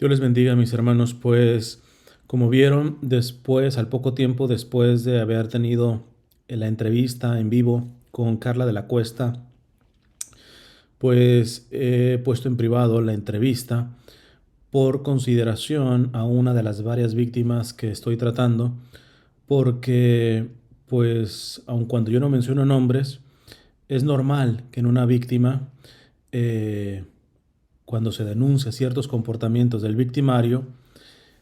Dios les bendiga, mis hermanos. Pues, como vieron, después, al poco tiempo después de haber tenido la entrevista en vivo con Carla de la Cuesta, pues he puesto en privado la entrevista por consideración a una de las varias víctimas que estoy tratando, porque, pues, aun cuando yo no menciono nombres, es normal que en una víctima, eh, cuando se denuncia ciertos comportamientos del victimario,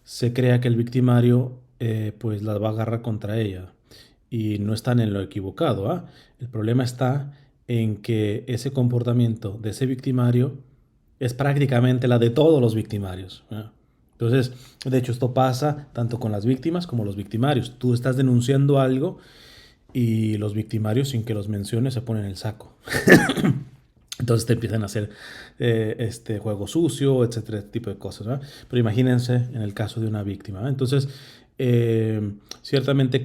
se crea que el victimario pues las va a agarrar contra ella y no están en lo equivocado. ¿Ah? El problema está en que ese comportamiento de ese victimario es prácticamente la de todos los victimarios. ¿Ah? Entonces, de hecho, esto pasa tanto con las víctimas como los victimarios. Tú estás denunciando algo y los victimarios, sin que los menciones, se ponen el saco. Entonces te empiezan a hacer este juego sucio, etcétera, este tipo de cosas. ¿No? Pero imagínense en el caso de una víctima. ¿no? Entonces, ciertamente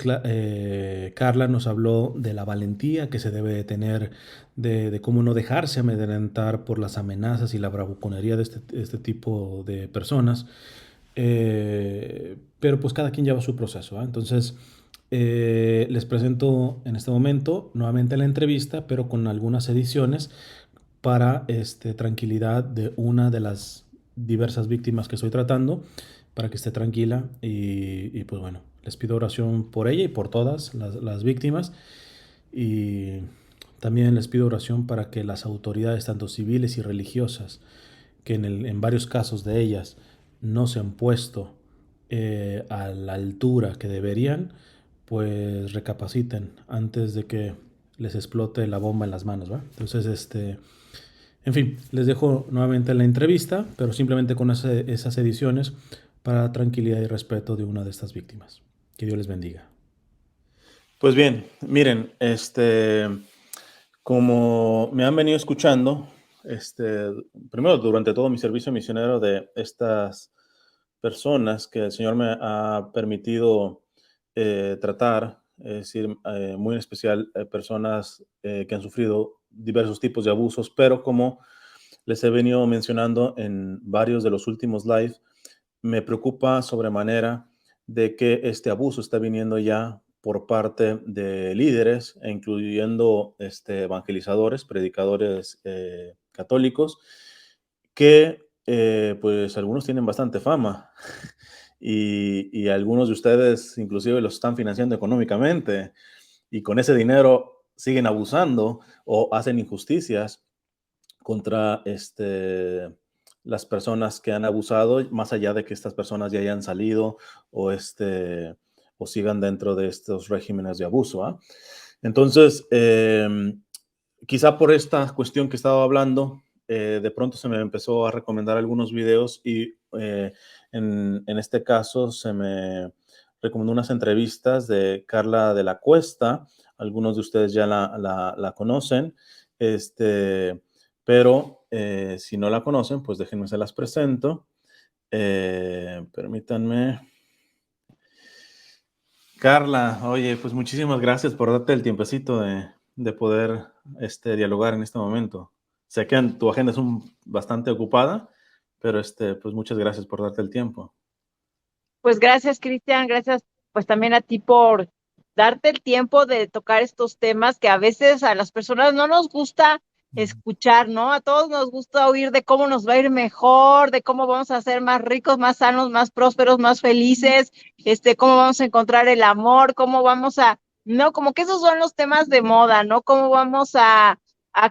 Carla nos habló de la valentía que se debe de tener, de cómo no dejarse amedrentar por las amenazas y la bravuconería de este tipo de personas. Pero pues cada quien lleva su proceso. ¿eh? Entonces, les presento en este momento nuevamente la entrevista, pero con algunas ediciones para tranquilidad de una de las diversas víctimas que estoy tratando, para que esté tranquila pues bueno, les pido oración por ella y por todas las víctimas y también les pido oración para que las autoridades, tanto civiles y religiosas, que en varios casos de ellas no se han puesto a la altura que deberían, pues recapaciten antes de que les explote la bomba en las manos, ¿va? Entonces, en fin, les dejo nuevamente la entrevista, pero simplemente con esas ediciones para tranquilidad y respeto de una de estas víctimas. Que Dios les bendiga. Pues bien, miren, como me han venido escuchando, primero durante todo mi servicio misionero de estas personas que el Señor me ha permitido tratar, es decir, muy en especial personas que han sufrido diversos tipos de abusos, pero como les he venido mencionando en varios de los últimos live, me preocupa sobremanera de que este abuso está viniendo ya por parte de líderes, incluyendo evangelizadores, predicadores católicos, que pues algunos tienen bastante fama y algunos de ustedes inclusive los están financiando económicamente y con ese dinero siguen abusando o hacen injusticias contra las personas que han abusado, más allá de que estas personas ya hayan salido o, o sigan dentro de estos regímenes de abuso. ¿ah? Entonces, quizá por esta cuestión que estaba hablando, de pronto se me empezó a recomendar algunos videos y en este caso se me recomendó unas entrevistas de Carla de la Cuesta. Algunos de ustedes ya la conocen. Pero si no la conocen, pues déjenme se las presento. Permítanme. Carla, oye, pues muchísimas gracias por darte el tiempecito de poder dialogar en este momento. Sé que tu agenda es bastante ocupada, pero pues muchas gracias por darte el tiempo. Pues gracias, Cristian, gracias pues también a ti por darte el tiempo de tocar estos temas que a veces a las personas no nos gusta escuchar, ¿no? A todos nos gusta oír de cómo nos va a ir mejor, de cómo vamos a ser más ricos, más sanos, más prósperos, más felices, cómo vamos a encontrar el amor, cómo vamos a, no, como que esos son los temas de moda, ¿no? Cómo vamos a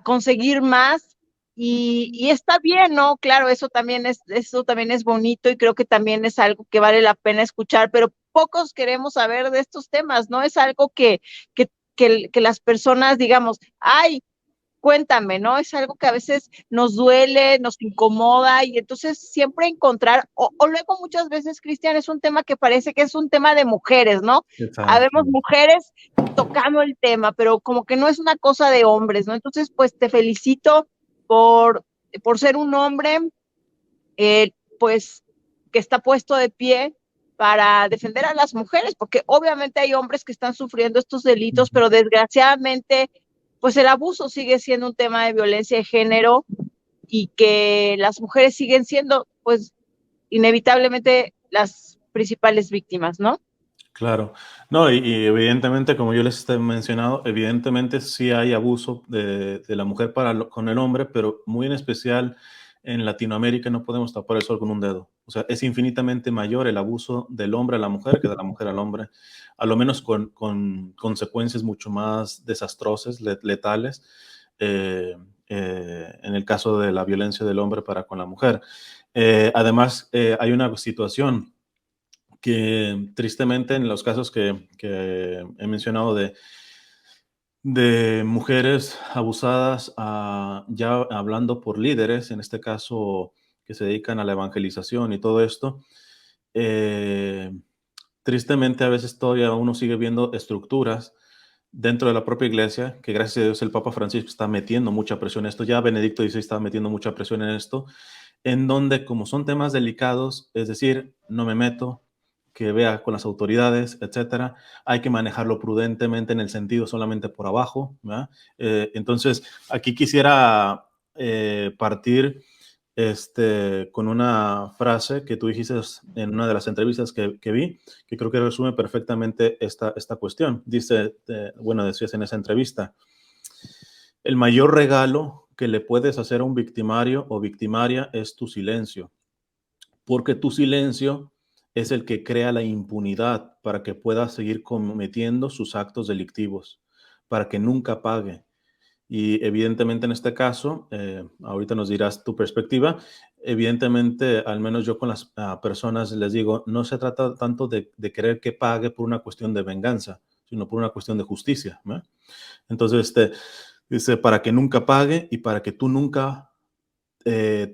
conseguir más. Y está bien, ¿no? Claro, eso también es bonito y creo que también es algo que vale la pena escuchar, pero pocos queremos saber de estos temas, ¿no? Es algo que las personas, digamos, ay, cuéntame, ¿no? Es algo que a veces nos duele, nos incomoda y entonces siempre encontrar, o luego muchas veces, Cristian, es un tema que parece que es un tema de mujeres, ¿no? Exacto. Habemos mujeres tocando el tema, pero como que no es una cosa de hombres, ¿no? Entonces, pues te felicito por, por ser un hombre, pues, que está puesto de pie para defender a las mujeres, porque obviamente hay hombres que están sufriendo estos delitos, pero desgraciadamente, pues el abuso sigue siendo un tema de violencia de género y que las mujeres siguen siendo, pues, inevitablemente las principales víctimas, ¿no? Claro. No, y evidentemente, como yo les he mencionado, evidentemente sí hay abuso de la mujer con el hombre, pero muy en especial en Latinoamérica no podemos tapar el sol con un dedo. O sea, es infinitamente mayor el abuso del hombre a la mujer que de la mujer al hombre, a lo menos con consecuencias mucho más desastrosas, letales, en el caso de la violencia del hombre para con la mujer. Además, hay una situación que tristemente en los casos que he mencionado de mujeres abusadas, ya hablando por líderes, en este caso que se dedican a la evangelización y todo esto, eh, tristemente a veces todavía uno sigue viendo estructuras dentro de la propia iglesia, que gracias a Dios el Papa Francisco está metiendo mucha presión en esto, ya Benedicto XVI está metiendo mucha presión en esto, en donde como son temas delicados, es decir, no me meto, que vea con las autoridades, etcétera, hay que manejarlo prudentemente en el sentido solamente por abajo, ¿verdad? Entonces, aquí quisiera partir con una frase que tú dijiste en una de las entrevistas que vi, que creo que resume perfectamente esta cuestión. Dice, bueno, decías en esa entrevista, el mayor regalo que le puedes hacer a un victimario o victimaria es tu silencio, porque tu silencio es el que crea la impunidad para que pueda seguir cometiendo sus actos delictivos, para que nunca pague. Y evidentemente en este caso, ahorita nos dirás tu perspectiva, evidentemente, al menos yo con las personas les digo, no se trata tanto de querer que pague por una cuestión de venganza, sino por una cuestión de justicia, ¿no? Entonces, dice, para que nunca pague y para que tú nunca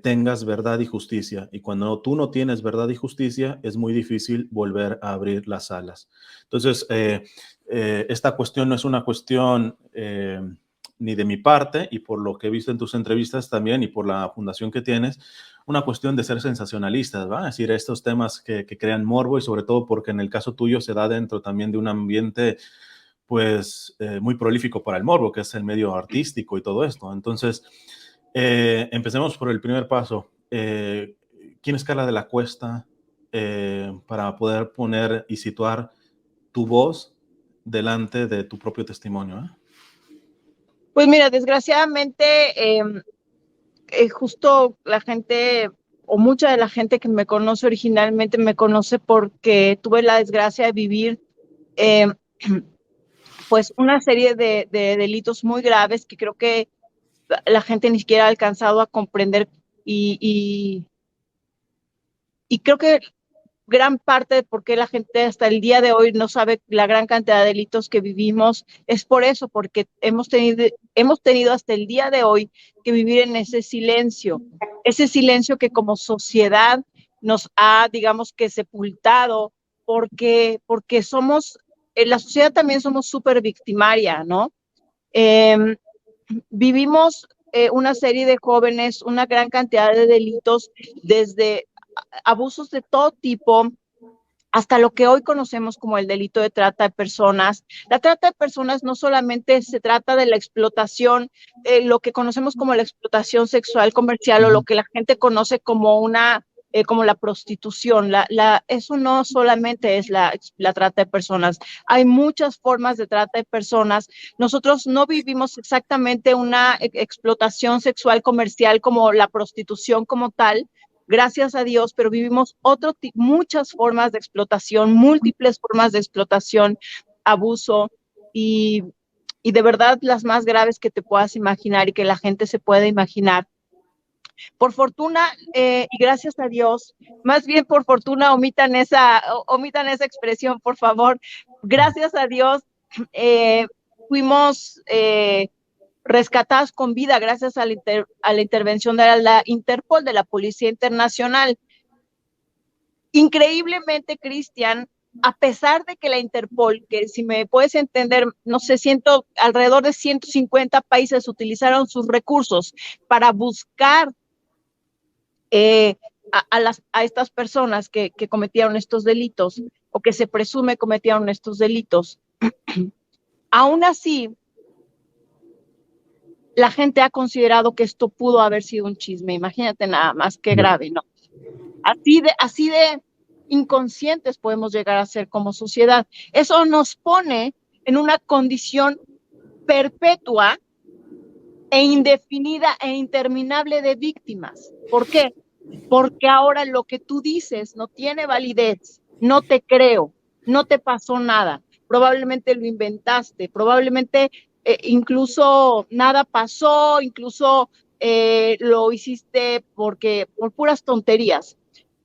tengas verdad y justicia. Y cuando tú no tienes verdad y justicia, es muy difícil volver a abrir las alas. Entonces, esta cuestión no es una cuestión ni de mi parte, y por lo que he visto en tus entrevistas también, y por la fundación que tienes, una cuestión de ser sensacionalistas, ¿va? Es decir, estos temas que crean morbo, y sobre todo porque en el caso tuyo se da dentro también de un ambiente pues muy prolífico para el morbo, que es el medio artístico y todo esto. Entonces, empecemos por el primer paso. ¿Quién es Carla de la Cuesta para poder poner y situar tu voz delante de tu propio testimonio? Pues mira, desgraciadamente, justo la gente o mucha de la gente que me conoce originalmente me conoce porque tuve la desgracia de vivir eh, pues una serie de delitos muy graves que creo que la gente ni siquiera ha alcanzado a comprender y, y creo que gran parte de por qué la gente hasta el día de hoy no sabe la gran cantidad de delitos que vivimos es por eso, porque hemos tenido hasta el día de hoy que vivir en ese silencio que como sociedad nos ha, digamos que sepultado, porque somos, en la sociedad también somos súper victimaria, ¿no? Eh, Vivimos una serie de jóvenes, una gran cantidad de delitos, desde abusos de todo tipo, hasta lo que hoy conocemos como el delito de trata de personas. La trata de personas no solamente se trata de la explotación, lo que conocemos como la explotación sexual comercial o lo que la gente conoce como como la prostitución. Eso no solamente es la trata de personas. Hay muchas formas de trata de personas. Nosotros no vivimos exactamente una explotación sexual comercial como la prostitución como tal, gracias a Dios, pero vivimos muchas formas de explotación, múltiples formas de explotación, abuso y, y de verdad las más graves que te puedas imaginar y que la gente se pueda imaginar. Por fortuna y gracias a Dios, más bien por fortuna omitan esa expresión, por favor. Gracias a Dios fuimos rescatadas con vida gracias a la intervención de la Interpol, de la Policía Internacional. Increíblemente, Cristian, a pesar de que la Interpol, que si me puedes entender, no sé, alrededor de 150 países utilizaron sus recursos para buscar a estas personas que cometieron estos delitos o que se presume cometieron estos delitos. Aún así, la gente ha considerado que esto pudo haber sido un chisme. Imagínate nada más qué grave, ¿no? Así de inconscientes podemos llegar a ser como sociedad. Eso nos pone en una condición perpetua e indefinida e interminable de víctimas. ¿Por qué? Porque ahora lo que tú dices no tiene validez, no te creo, no te pasó nada, probablemente lo inventaste, probablemente incluso nada pasó, incluso lo hiciste por puras tonterías.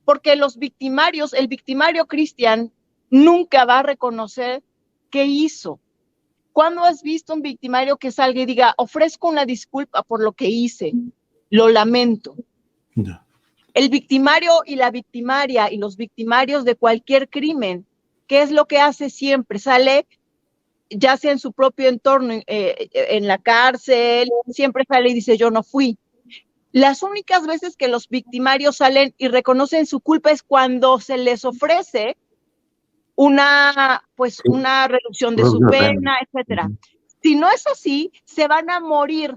Porque los victimarios, el victimario Cristian nunca va a reconocer qué hizo. ¿Cuándo has visto un victimario que salga y diga, ofrezco una disculpa por lo que hice, lo lamento? Ya. El victimario y la victimaria y los victimarios de cualquier crimen, ¿qué es lo que hace siempre? Sale, ya sea en su propio entorno, en la cárcel, siempre sale y dice, yo no fui. Las únicas veces que los victimarios salen y reconocen su culpa es cuando se les ofrece pues, una reducción de su pena, etcétera. Si no es así, se van a morir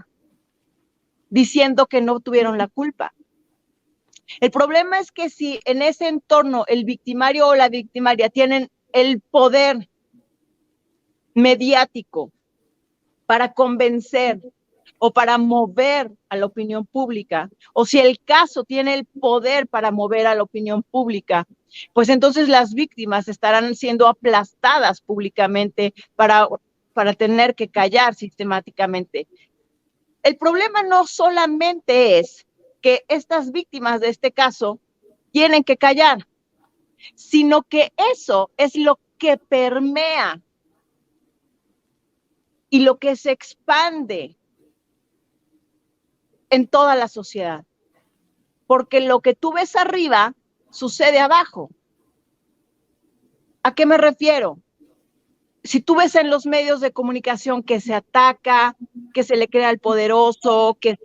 diciendo que no tuvieron la culpa. El problema es que si en ese entorno el victimario o la victimaria tienen el poder mediático para convencer o para mover a la opinión pública, o si el caso tiene el poder para mover a la opinión pública, pues entonces las víctimas estarán siendo aplastadas públicamente para tener que callar sistemáticamente. El problema no solamente es que estas víctimas de este caso tienen que callar, sino que eso es lo que permea y lo que se expande en toda la sociedad. Porque lo que tú ves arriba sucede abajo. ¿A qué me refiero? Si tú ves en los medios de comunicación que se ataca, que se le crea al poderoso, que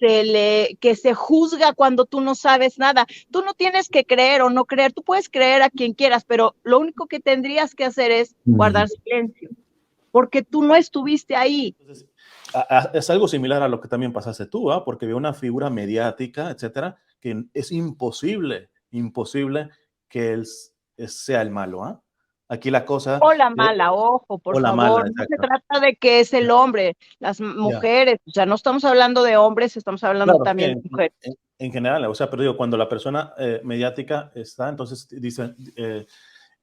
se juzga cuando tú no sabes nada, tú no tienes que creer o no creer, tú puedes creer a quien quieras, pero lo único que tendrías que hacer es guardar silencio, porque tú no estuviste ahí. Entonces, es algo similar a lo que también pasaste tú, ¿ah? Porque veo una figura mediática, etcétera, que es imposible que él sea el malo, ¿ah? Aquí la cosa, O la mala, ojo, por o la mala, favor, no se exacto. trata de que es el hombre, las Ya. mujeres, o sea, no estamos hablando de hombres, estamos hablando Claro, sí, también de mujeres. en general, o sea, pero digo, cuando la persona mediática está, entonces dice,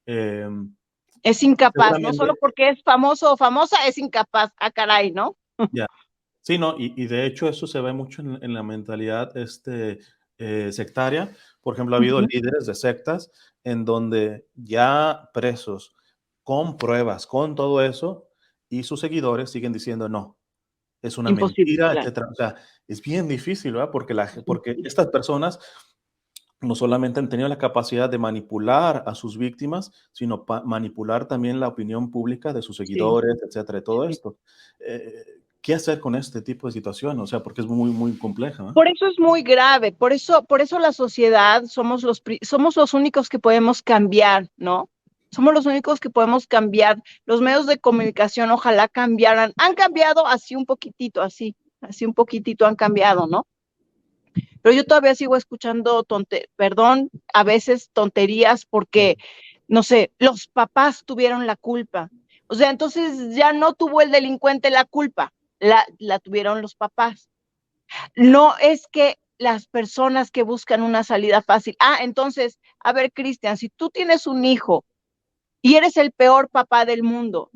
em, Es incapaz, no seguramente, solo porque es famoso o famosa, es incapaz, ah, caray, ¿no? ya. Sí, no, y de hecho eso se ve mucho en la mentalidad sectaria. Por ejemplo, ha habido líderes de sectas en donde ya presos, con pruebas, con todo eso, y sus seguidores siguen diciendo no, es una Imposible, mentira, claro. etcétera. O sea, es bien difícil, ¿verdad? Porque estas personas no solamente han tenido la capacidad de manipular a sus víctimas, sino manipular también la opinión pública de sus Sí, seguidores, etcétera, y todo sí. esto. ¿Qué hacer con este tipo de situación? O sea, porque es muy, muy compleja, ¿no? Por eso es muy grave, por eso la sociedad somos los únicos que podemos cambiar, ¿no? Somos los únicos que podemos cambiar. Los medios de comunicación ojalá cambiaran. Han cambiado así un poquitito, así un poquitito han cambiado, ¿no? Pero yo todavía sigo escuchando perdón, a veces tonterías porque, no sé, los papás tuvieron la culpa. O sea, entonces ya no tuvo el delincuente la culpa, la tuvieron los papás. No es que las personas que buscan una salida fácil. Ah, entonces, a ver, Cristian, si tú tienes un hijo y eres el peor papá del mundo,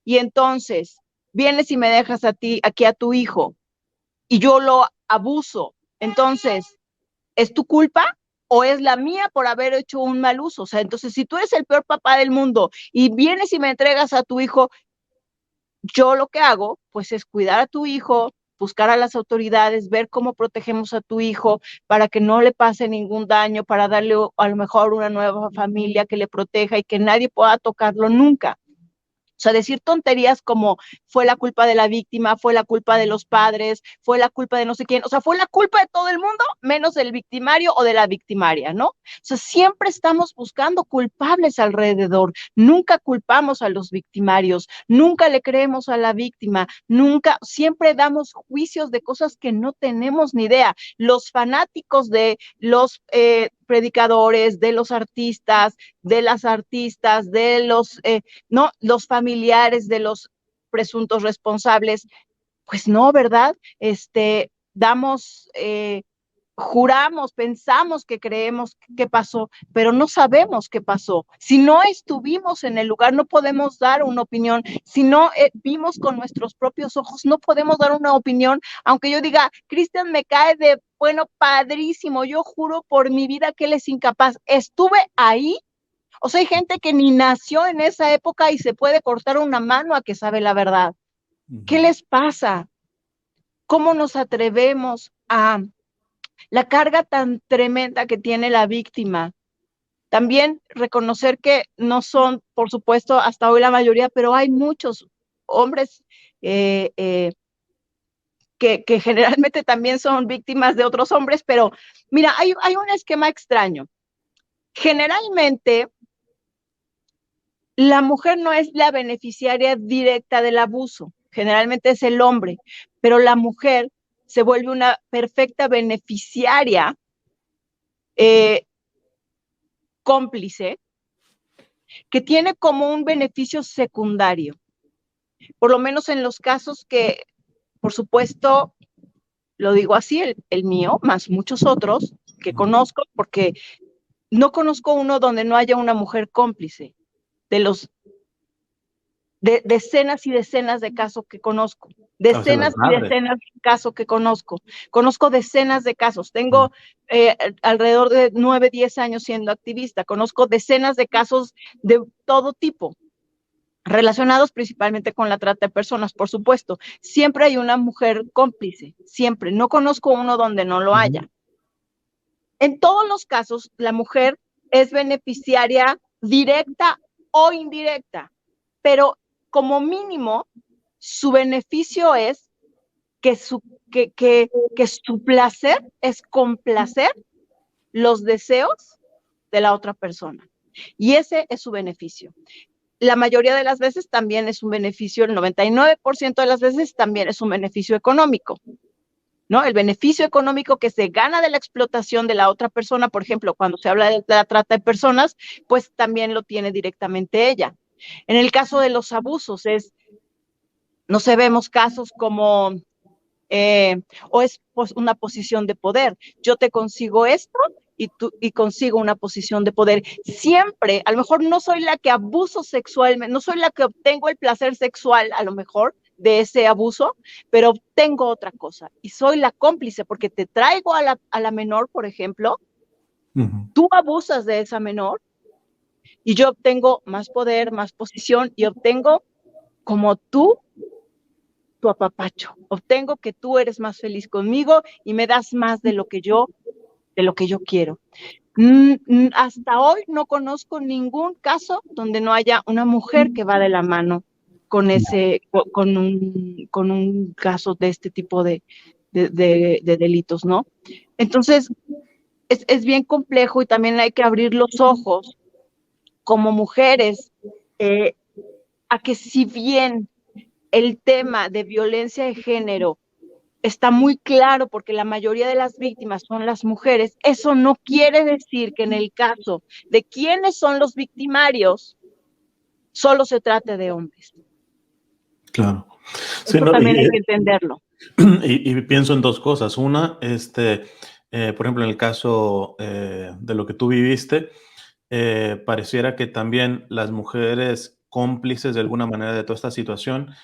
y entonces vienes y me dejas a ti, aquí a tu hijo, y yo lo abuso, entonces, ¿es tu culpa o es la mía por haber hecho un mal uso? O sea, entonces, si tú eres el peor papá del mundo y vienes y me entregas a tu hijo, yo lo que hago, pues, es cuidar a tu hijo, buscar a las autoridades, ver cómo protegemos a tu hijo para que no le pase ningún daño, para darle a lo mejor una nueva familia que le proteja y que nadie pueda tocarlo nunca. O sea, decir tonterías como fue la culpa de la víctima, fue la culpa de los padres, fue la culpa de no sé quién, o sea, fue la culpa de todo el mundo, menos del victimario o de la victimaria, ¿no? O sea, siempre estamos buscando culpables alrededor, nunca culpamos a los victimarios, nunca le creemos a la víctima, nunca, siempre damos juicios de cosas que no tenemos ni idea. Los fanáticos de los predicadores, de los artistas, de las artistas, de los familiares de los presuntos responsables. Pues no, ¿verdad? Damos, juramos, pensamos que creemos qué pasó, pero no sabemos qué pasó. Si no estuvimos en el lugar, no podemos dar una opinión. Si no vimos con nuestros propios ojos, no podemos dar una opinión. Aunque yo diga, Cristian me cae de, bueno, padrísimo, yo juro por mi vida que él es incapaz. Estuve ahí. O sea, hay gente que ni nació en esa época y se puede cortar una mano a que sabe la verdad. ¿Qué les pasa? ¿Cómo nos atrevemos a la carga tan tremenda que tiene la víctima? También reconocer que no son, por supuesto, hasta hoy la mayoría, pero hay muchos hombres que generalmente también son víctimas de otros hombres, pero mira, hay un esquema extraño. Generalmente, la mujer no es la beneficiaria directa del abuso, generalmente es el hombre, pero la mujer se vuelve una perfecta beneficiaria, cómplice, que tiene como un beneficio secundario, por lo menos en los casos que, por supuesto, lo digo así, el mío, más muchos otros que conozco, porque no conozco uno donde no haya una mujer cómplice, de decenas y decenas de casos que conozco, decenas y decenas de casos que conozco decenas de casos, tengo alrededor de 9, 10 años siendo activista, conozco decenas de casos de todo tipo, relacionados principalmente con la trata de personas, por supuesto, siempre hay una mujer cómplice, siempre, no conozco uno donde no lo haya. En todos los casos, la mujer es beneficiaria directa o indirecta, pero como mínimo, su beneficio es que su placer es complacer los deseos de la otra persona. Y ese es su beneficio. La mayoría de las veces también es un beneficio, el 99% de las veces también es un beneficio económico, ¿no? El beneficio económico que se gana de la explotación de la otra persona, por ejemplo, cuando se habla de la trata de personas, pues también lo tiene directamente ella. En el caso de los abusos, no sé, vemos casos como, o es una posición de poder. Yo te consigo esto y consigo una posición de poder. Siempre, a lo mejor no soy la que abuso sexualmente, no soy la que obtengo el placer sexual, a lo mejor, de ese abuso, pero obtengo otra cosa y soy la cómplice porque te traigo a la menor, por ejemplo, tú abusas de esa menor y yo obtengo más poder, más posición y obtengo como tu apapacho. Obtengo que tú eres más feliz conmigo y me das más de lo que yo quiero. Hasta hoy no conozco ningún caso donde no haya una mujer que va de la mano con un caso de este tipo de delitos, ¿no? Entonces, es bien complejo y también hay que abrir los ojos como mujeres a que si bien el tema de violencia de género está muy claro porque la mayoría de las víctimas son las mujeres, eso no quiere decir que en el caso de quiénes son los victimarios, solo se trate de hombres. Claro. Sí, eso también hay que entenderlo. Y pienso en dos cosas. Una, por ejemplo, en el caso de lo que tú viviste, pareciera que también las mujeres cómplices de alguna manera de toda esta situación,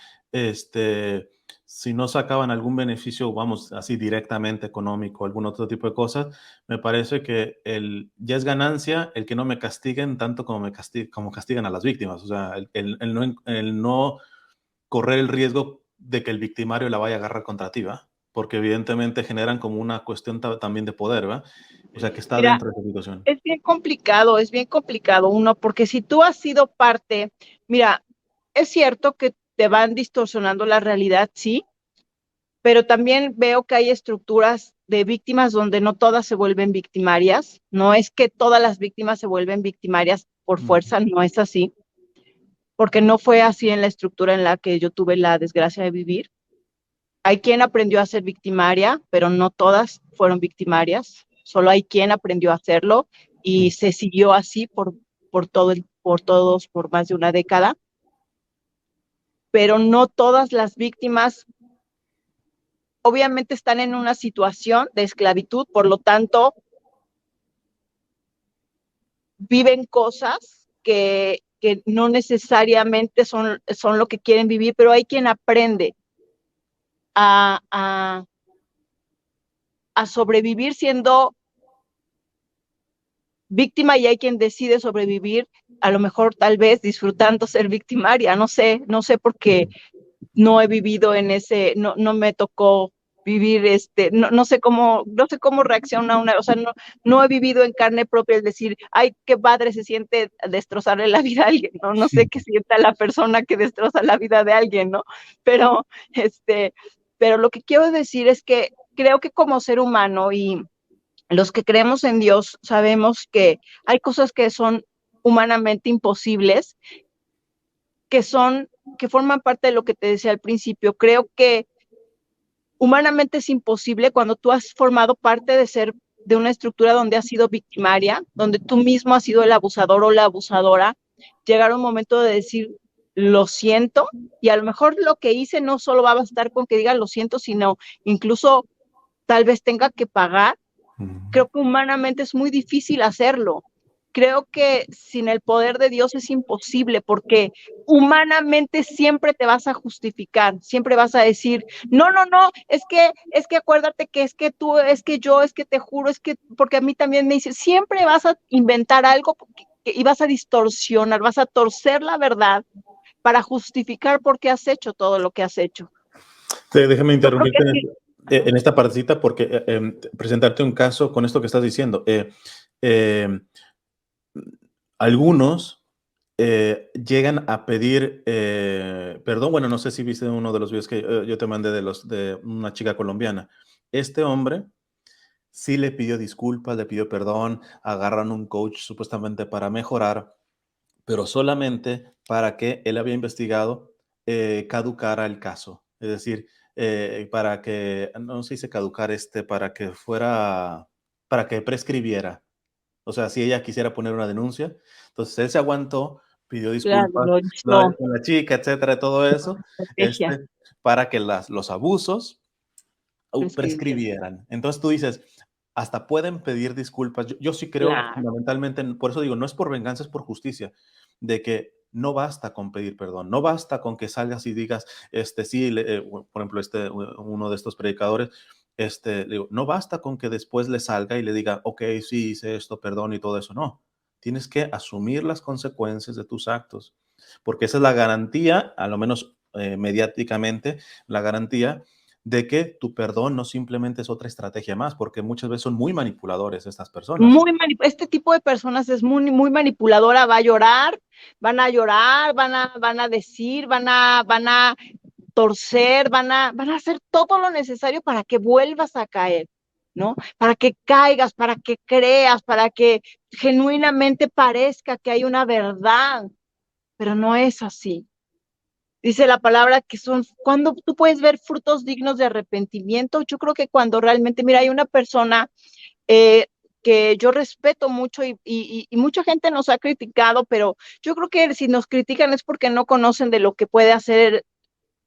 si no sacaban algún beneficio, vamos, así directamente económico, algún otro tipo de cosas, me parece que ya es ganancia el que no me castiguen tanto como como castigan a las víctimas. O sea, el no correr el riesgo de que el victimario la vaya a agarrar contra ti, ¿va? Porque evidentemente generan como una cuestión también de poder, ¿va? O sea, que está dentro de esa situación. Es bien complicado, uno, porque si tú has sido parte, mira, es cierto que te van distorsionando la realidad, sí, pero también veo que hay estructuras de víctimas donde no todas se vuelven victimarias. No es que todas las víctimas se vuelven victimarias por fuerza, no es así, porque no fue así en la estructura en la que yo tuve la desgracia de vivir. Hay quien aprendió a ser victimaria, pero no todas fueron victimarias. solo hay quien aprendió a hacerlo y se siguió así por todos, por más de una década, pero no todas las víctimas obviamente están en una situación de esclavitud, por lo tanto, viven cosas que no necesariamente son lo que quieren vivir, pero hay quien aprende a, a, a sobrevivir siendo víctima y hay quien decide sobrevivir, a lo mejor tal vez disfrutando ser victimaria, no sé porque no he vivido en ese, no me tocó vivir no sé cómo reacciona o sea, no he vivido en carne propia el decir, ay, qué padre se siente destrozarle la vida a alguien, no sé qué sienta la persona que destroza la vida de alguien, ¿no? Pero, pero lo que quiero decir es que creo que como ser humano y los que creemos en Dios sabemos que hay cosas que son humanamente imposibles, que forman parte de lo que te decía al principio. Creo que humanamente es imposible cuando tú has formado parte de una estructura donde has sido victimaria, donde tú mismo has sido el abusador o la abusadora, llegar a un momento de decir, lo siento, y a lo mejor lo que hice no solo va a bastar con que diga lo siento, sino incluso tal vez tenga que pagar. Creo que humanamente es muy difícil hacerlo. Creo que sin el poder de Dios es imposible porque humanamente siempre te vas a justificar, siempre vas a decir, no, es que acuérdate que es que tú, es que yo, es que te juro, es que, porque a mí también me dice, siempre vas a inventar algo y vas a distorsionar, vas a torcer la verdad para justificar por qué has hecho todo lo que has hecho. Déjame interrumpirte en esta partecita porque presentarte un caso con esto que estás diciendo. Algunos llegan a pedir perdón. Bueno, no sé si viste uno de los videos que yo te mandé de una chica colombiana. Este hombre sí le pidió disculpas, le pidió perdón, agarran un coach supuestamente para mejorar, pero solamente para que él había investigado caducara el caso. Es decir, para que, no se dice caducar, para que fuera, para que prescribiera. O sea, si ella quisiera poner una denuncia, entonces él se aguantó, pidió Claro, disculpas lo hizo con la chica, etcétera, todo eso, estrategia. para que los abusos Prescribió. prescribieran. Entonces tú dices, hasta pueden pedir disculpas. Yo sí creo Claro. fundamentalmente, por eso digo, no es por venganza, es por justicia, de que no basta con pedir perdón, no basta con que salgas y digas, sí, por ejemplo, uno de estos predicadores, digo, no basta con que después le salga y le diga, ok, sí, hice esto, perdón y todo eso. No, tienes que asumir las consecuencias de tus actos, porque esa es la garantía, a lo menos mediáticamente, la garantía de que tu perdón no simplemente es otra estrategia más, porque muchas veces son muy manipuladores estas personas. Este tipo de personas es muy manipuladora, va a llorar, van a llorar, van a decir, van a torcer, van a hacer todo lo necesario para que vuelvas a caer, ¿no? Para que caigas, para que creas, para que genuinamente parezca que hay una verdad, pero no es así. Dice la palabra que son, cuando tú puedes ver frutos dignos de arrepentimiento, yo creo que cuando realmente, mira, hay una persona eh, que yo respeto mucho y mucha gente nos ha criticado, pero yo creo que si nos critican es porque no conocen de lo que puede hacer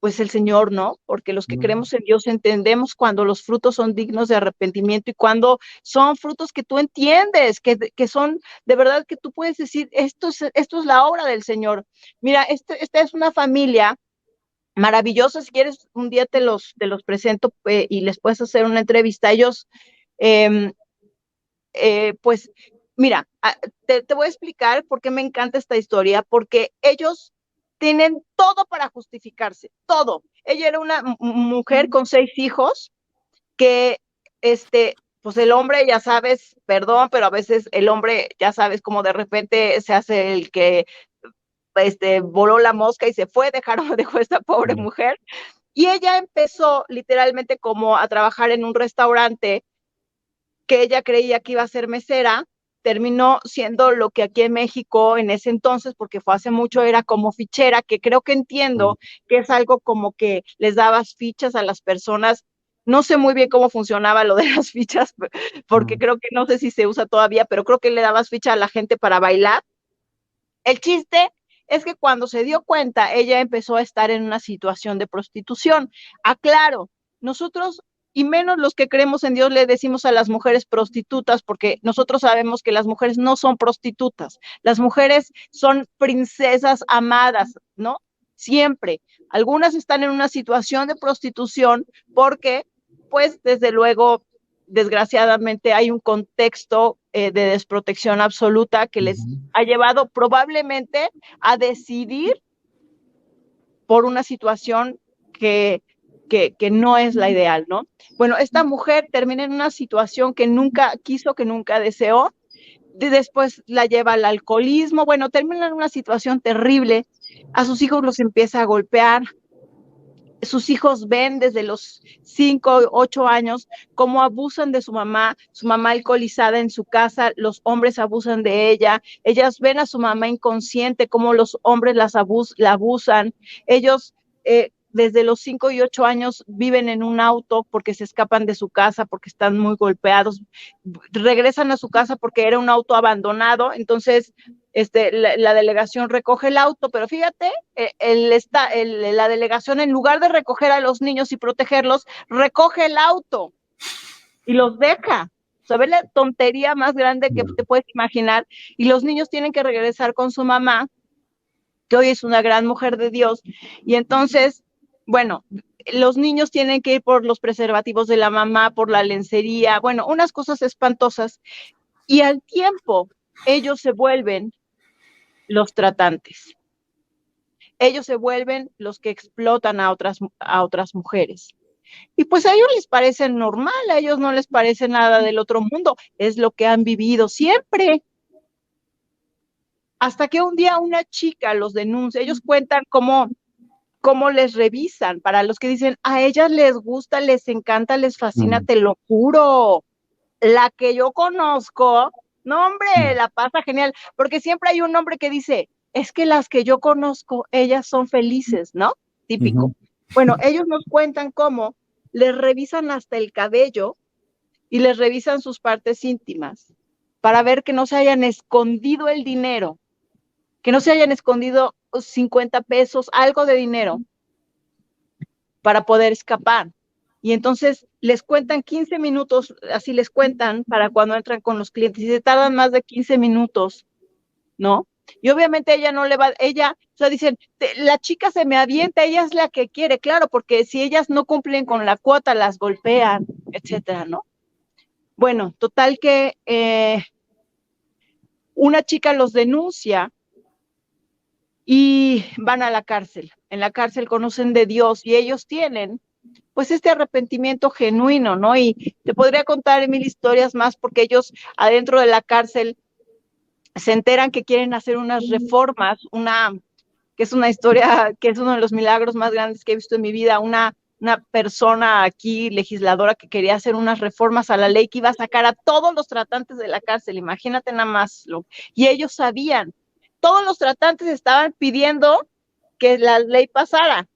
pues el Señor, ¿no? Porque los que creemos en Dios entendemos cuando los frutos son dignos de arrepentimiento y cuando son frutos que tú entiendes, que son de verdad que tú puedes decir, esto es la obra del Señor. Mira, esta es una familia maravillosa, si quieres un día te los presento y les puedes hacer una entrevista. Ellos, eh, pues, mira, te voy a explicar por qué me encanta esta historia, porque ellos tienen todo para justificarse, todo. Ella era una mujer con 6 hijos que, pues el hombre, ya sabes, perdón, pero a veces el hombre, ya sabes, como de repente se hace el que, voló la mosca y se fue, dejó a esta pobre mujer. Y ella empezó literalmente como a trabajar en un restaurante que ella creía que iba a ser mesera, terminó siendo lo que aquí en México en ese entonces, porque fue hace mucho, era como fichera, que creo que entiendo que es algo como que les dabas fichas a las personas No sé muy bien cómo funcionaba lo de las fichas, porque creo que no sé si se usa todavía, pero creo que le dabas ficha a la gente para bailar. El chiste es que cuando se dio cuenta, ella empezó a estar en una situación de prostitución. Aclaro, nosotros, y menos los que creemos en Dios, le decimos a las mujeres prostitutas, porque nosotros sabemos que las mujeres no son prostitutas. Las mujeres son princesas amadas, ¿no? Siempre. Algunas están en una situación de prostitución porque, pues, desde luego, desgraciadamente hay un contexto de desprotección absoluta que les ha llevado probablemente a decidir por una situación que no es la ideal, ¿no? Bueno, esta mujer termina en una situación que nunca quiso, que nunca deseó, después la lleva al alcoholismo, bueno, termina en una situación terrible, a sus hijos los empieza a golpear, sus hijos ven desde los 5, 8 años cómo abusan de su mamá alcoholizada en su casa, los hombres abusan de ella, ellas ven a su mamá inconsciente, cómo los hombres la abusan, ellos desde los 5 y 8 años viven en un auto porque se escapan de su casa, porque están muy golpeados, regresan a su casa porque era un auto abandonado, entonces la delegación recoge el auto, pero fíjate, la delegación en lugar de recoger a los niños y protegerlos, recoge el auto y los deja. ¿Sabes la tontería más grande que te puedes imaginar? Y los niños tienen que regresar con su mamá, que hoy es una gran mujer de Dios, y entonces, bueno, los niños tienen que ir por los preservativos de la mamá, por la lencería, bueno, unas cosas espantosas, y al tiempo ellos se vuelven los tratantes. Ellos se vuelven los que explotan a otras mujeres. Y pues a ellos les parece normal, a ellos no les parece nada del otro mundo, es lo que han vivido siempre. Hasta que un día una chica los denuncia, ellos cuentan cómo les revisan, para los que dicen, a ellas les gusta, les encanta, les fascina, te lo juro. La que yo conozco, no hombre, la pasa genial, porque siempre hay un hombre que dice, es que las que yo conozco, ellas son felices, ¿no? Típico. Bueno, ellos nos cuentan cómo les revisan hasta el cabello y les revisan sus partes íntimas para ver que no se hayan escondido el dinero, que no se hayan escondido 50 pesos, algo de dinero, para poder escapar. Y entonces les cuentan 15 minutos, así les cuentan para cuando entran con los clientes, y se tardan más de 15 minutos, ¿no? Y obviamente ella no le va, o sea, dicen, la chica se me avienta, ella es la que quiere, claro, porque si ellas no cumplen con la cuota, las golpean, etcétera, ¿no? Bueno, total que una chica los denuncia y van a la cárcel. En la cárcel conocen de Dios y ellos tienen pues este arrepentimiento genuino, ¿no? Y te podría contar 1000 historias más porque ellos adentro de la cárcel se enteran que quieren hacer unas reformas, que es una historia, que es uno de los milagros más grandes que he visto en mi vida, una persona aquí, legisladora, que quería hacer unas reformas a la ley que iba a sacar a todos los tratantes de la cárcel, imagínate nada más, y ellos sabían, todos los tratantes estaban pidiendo que la ley pasara,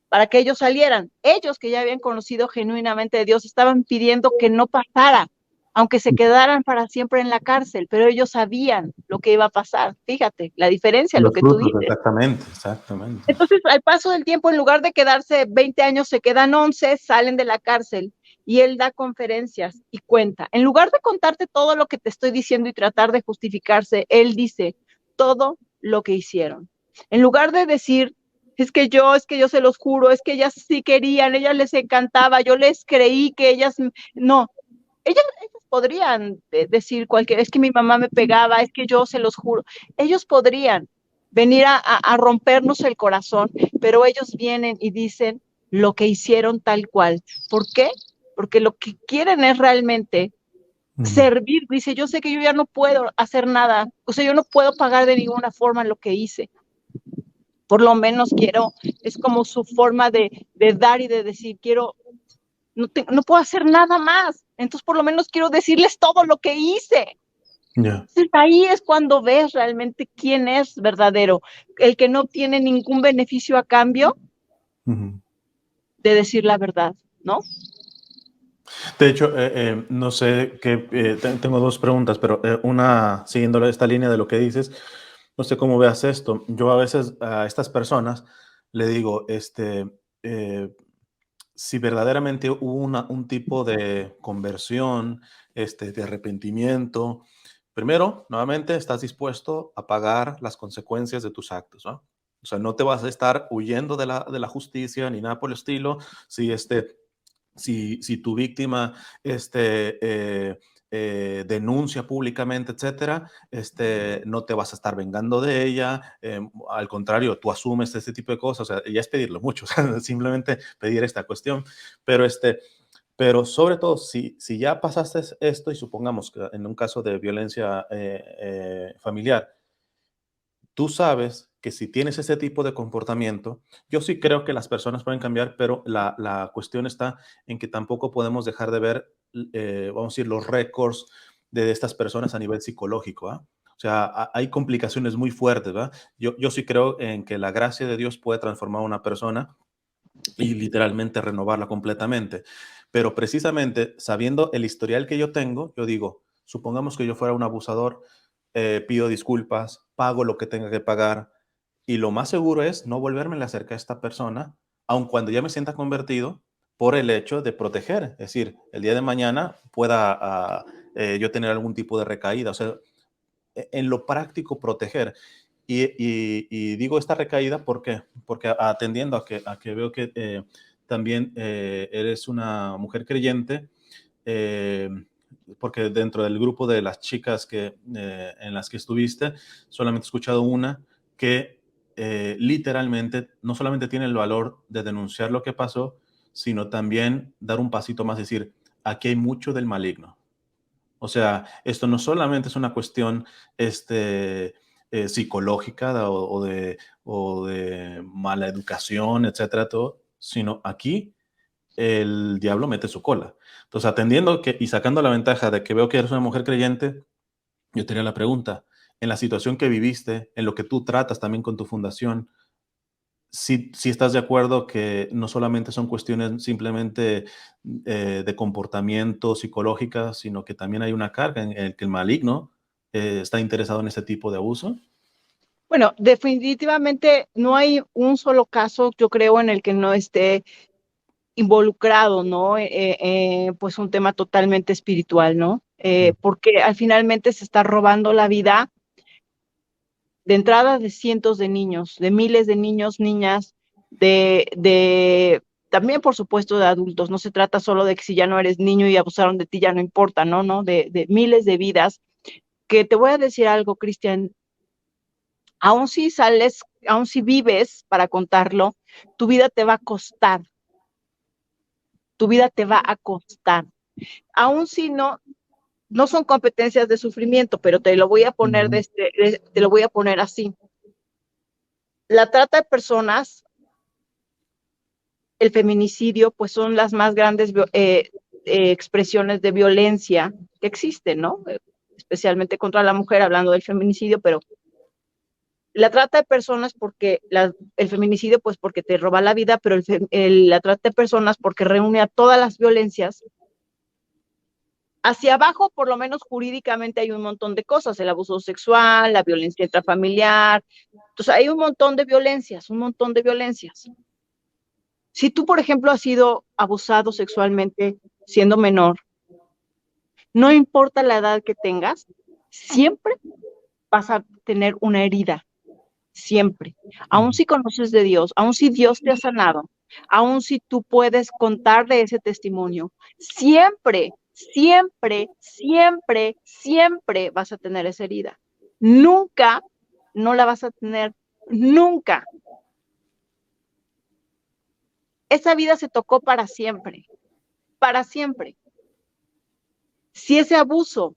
para que ellos salieran. Ellos que ya habían conocido genuinamente a Dios estaban pidiendo que no pasara, aunque se quedaran para siempre en la cárcel, pero ellos sabían lo que iba a pasar. Fíjate, la diferencia, lo que tú dices. Exactamente, exactamente. Entonces, al paso del tiempo, en lugar de quedarse 20 años, se quedan 11, salen de la cárcel y él da conferencias y cuenta. En lugar de contarte todo lo que te estoy diciendo y tratar de justificarse, él dice todo lo que hicieron. En lugar de decir, es que yo se los juro, es que ellas sí querían, ellas les encantaba, yo les creí que ellas, no, ellas podrían decir cualquier, es que mi mamá me pegaba, es que yo se los juro, ellos podrían venir a rompernos el corazón, pero ellos vienen y dicen lo que hicieron tal cual. ¿Por qué? Porque lo que quieren es realmente servir. Dice, yo sé que yo ya no puedo hacer nada, o sea, yo no puedo pagar de ninguna forma lo que hice, por lo menos quiero, es como su forma de dar y de decir, quiero, no puedo hacer nada más, entonces por lo menos quiero decirles todo lo que hice. Entonces ahí es cuando ves realmente quién es verdadero, el que no tiene ningún beneficio a cambio de decir la verdad, ¿no? De hecho, no sé qué, tengo dos preguntas, pero una, siguiendo esta línea de lo que dices, no sé cómo veas esto. Yo a veces a estas personas le digo, eh, si verdaderamente hubo un tipo de conversión, de arrepentimiento, primero, nuevamente, estás dispuesto a pagar las consecuencias de tus actos, ¿no? O sea, no te vas a estar huyendo de la justicia ni nada por el estilo. Si si tu víctima denuncia públicamente, etcétera, no te vas a estar vengando de ella. Al contrario, tú asumes este tipo de cosas. O sea, ya es pedirlo mucho, o sea, simplemente pedir esta cuestión. Pero, pero sobre todo, si ya pasaste esto y supongamos que en un caso de violencia familiar, tú sabes que si tienes ese tipo de comportamiento, yo sí creo que las personas pueden cambiar, pero la cuestión está en que tampoco podemos dejar de ver, vamos a decir, los récords de estas personas a nivel psicológico. ¿Ah? O sea, hay complicaciones muy fuertes. ¿verdad? Yo sí creo en que la gracia de Dios puede transformar a una persona y literalmente renovarla completamente. Pero precisamente sabiendo el historial que yo tengo, yo digo, supongamos que yo fuera un abusador, pido disculpas, pago lo que tenga que pagar y lo más seguro es no volverme a acercar a esta persona, aun cuando ya me sienta convertido, por el hecho de proteger. Es decir, el día de mañana pueda yo tener algún tipo de recaída. O sea, en lo práctico proteger. Y digo esta recaída porque atendiendo a que veo que también eres una mujer creyente, eh, porque dentro del grupo de las chicas en las que estuviste, solamente he escuchado una que literalmente no solamente tiene el valor de denunciar lo que pasó, sino también dar un pasito más, decir, aquí hay mucho del maligno. O sea, esto no solamente es una cuestión psicológica o de mala educación, etcétera, todo, sino aquí el diablo mete su cola. Entonces, atendiendo y sacando la ventaja de que veo que eres una mujer creyente, yo te haría la pregunta, en la situación que viviste, en lo que tú tratas también con tu fundación, si estás de acuerdo que no solamente son cuestiones simplemente de comportamiento psicológica, sino que también hay una carga en el que el maligno está interesado en este tipo de abuso. Bueno, definitivamente no hay un solo caso, yo creo, en el que no esté involucrado, ¿no? Pues un tema totalmente espiritual, ¿no? Mm, Porque al finalmente se está robando la vida de entrada de cientos de niños, de miles de niños, niñas, también por supuesto de adultos. No se trata solo de que si ya no eres niño y abusaron de ti, ya no importa, ¿no? ¿No? De miles de vidas. Que te voy a decir algo, Cristian, aún si sales, aún si vives para contarlo, tu vida te va a costar, tu vida te va a costar. Aún si no son competencias de sufrimiento, pero te lo voy a poner ujú, te lo voy a poner así. La trata de personas, el feminicidio, pues son las más grandes expresiones de violencia que existen, ¿no? Especialmente contra la mujer, hablando del feminicidio, pero la trata de personas porque el feminicidio, pues porque te roba la vida, pero la trata de personas porque reúne a todas las violencias. Hacia abajo, por lo menos jurídicamente, hay un montón de cosas, el abuso sexual, la violencia intrafamiliar. Entonces, hay un montón de violencias, un montón de violencias. Si tú, por ejemplo, has sido abusado sexualmente siendo menor, no importa la edad que tengas, siempre vas a tener una herida, siempre. Aun ujú. si conoces de Dios, aun si Dios te ha sanado, aun si tú puedes contar de ese testimonio, siempre, siempre, siempre, siempre vas a tener esa herida. Nunca no la vas a tener, nunca. Esa vida se tocó para siempre, para siempre. Si ese abuso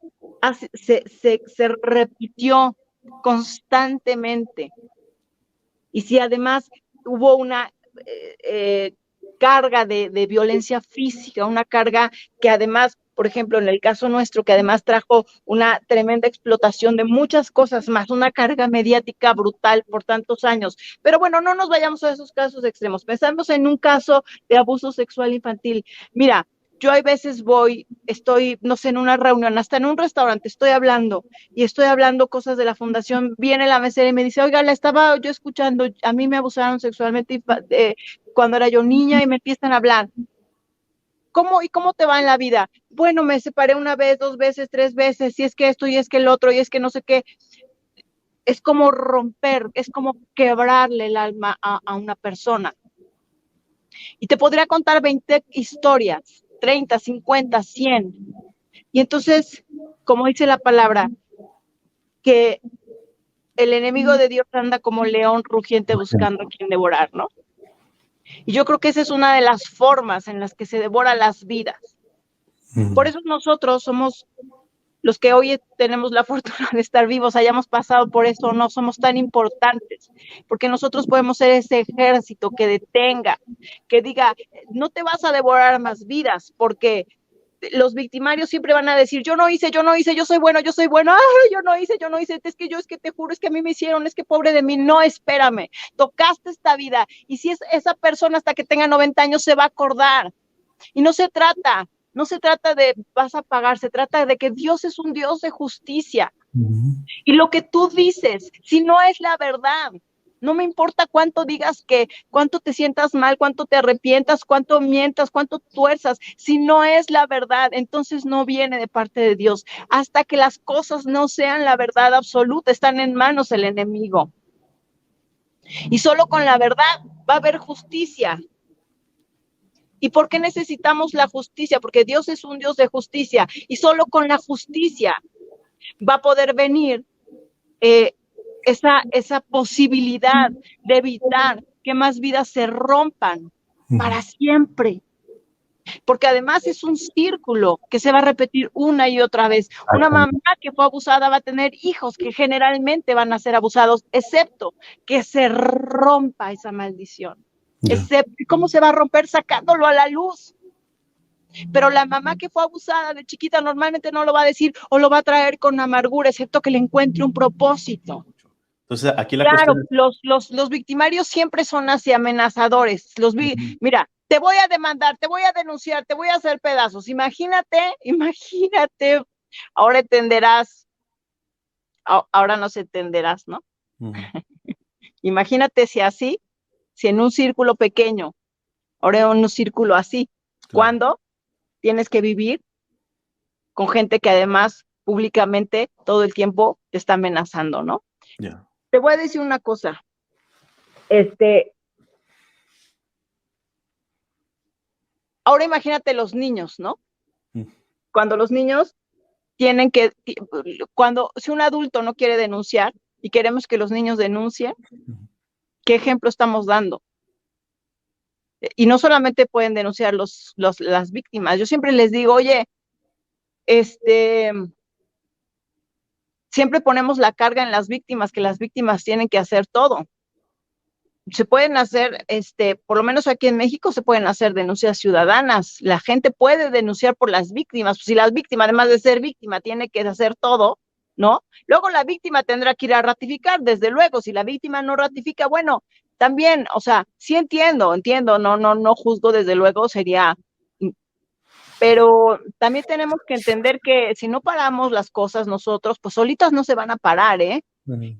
se repitió constantemente y si además hubo una eh, carga de violencia física, una carga que además, por ejemplo, en el caso nuestro, que además trajo una tremenda explotación de muchas cosas más, una carga mediática brutal por tantos años. Pero bueno, no nos vayamos a esos casos extremos. Pensamos en un caso de abuso sexual infantil. Mira, yo hay veces estoy, no sé, en una reunión, hasta en un restaurante, estoy hablando cosas de la fundación, viene la mesera y me dice, oiga, la estaba yo escuchando, a mí me abusaron sexualmente cuando era yo niña y me empiezan a hablar. ¿Cómo te va en la vida? Bueno, me separé una vez, 2 veces, 3 veces, y es que esto, y es que el otro, y es que no sé qué. Es como romper, es como quebrarle el alma a una persona. Y te podría contar 20 historias, 30, 50, 100. Y entonces, como dice la palabra, que el enemigo de Dios anda como león rugiente buscando a quien devorar, ¿no? Y yo creo que esa es una de las formas en las que se devora las vidas. Por eso nosotros somos los que hoy tenemos la fortuna de estar vivos, hayamos pasado por eso, no somos tan importantes, porque nosotros podemos ser ese ejército que detenga, que diga, no te vas a devorar más vidas, porque los victimarios siempre van a decir, yo no hice, yo soy bueno, ay, yo no hice, es que te juro, es que a mí me hicieron, es que pobre de mí, no, espérame, tocaste esta vida, y si es esa persona hasta que tenga 90 años se va a acordar, y no se trata de vas a pagar, se trata de que Dios es un Dios de justicia. Y lo que tú dices, si no es la verdad, no me importa cuánto digas cuánto te sientas mal, cuánto te arrepientas, cuánto mientas, cuánto tuerzas, si no es la verdad, entonces no viene de parte de Dios. Hasta que las cosas no sean la verdad absoluta, están en manos del enemigo. Y solo con la verdad va a haber justicia. ¿Y por qué necesitamos la justicia? Porque Dios es un Dios de justicia y solo con la justicia va a poder venir esa posibilidad de evitar que más vidas se rompan para siempre. Porque además es un círculo que se va a repetir una y otra vez. Una mamá que fue abusada va a tener hijos que generalmente van a ser abusados, excepto que se rompa esa maldición. ¿Cómo se va a romper? Sacándolo a la luz. Pero la mamá que fue abusada de chiquita normalmente no lo va a decir o lo va a traer con amargura, excepto que le encuentre un propósito. Entonces, aquí la claro, cuestión es... los victimarios siempre son así amenazadores. Mira, te voy a demandar, te voy a denunciar, te voy a hacer pedazos. Imagínate, ahora entenderás, ahora no se entenderás, ¿no? Imagínate si en un círculo pequeño, ahora en un círculo así, ¿cuándo tienes que vivir con gente que además públicamente todo el tiempo te está amenazando, ¿no? Te voy a decir una cosa. Ahora imagínate los niños, ¿no? Cuando los niños si un adulto no quiere denunciar y queremos que los niños denuncien, ¿qué ejemplo estamos dando? Y no solamente pueden denunciar las víctimas. Yo siempre les digo, oye, siempre ponemos la carga en las víctimas, que las víctimas tienen que hacer todo. Se pueden hacer, por lo menos aquí en México, se pueden hacer denuncias ciudadanas. La gente puede denunciar por las víctimas. Si la víctima, además de ser víctima, tiene que hacer todo, ¿no? Luego la víctima tendrá que ir a ratificar, desde luego. Si la víctima no ratifica, bueno, también, o sea, sí entiendo, no juzgo, desde luego, pero también tenemos que entender que si no paramos las cosas nosotros, pues solitas no se van a parar, ¿eh?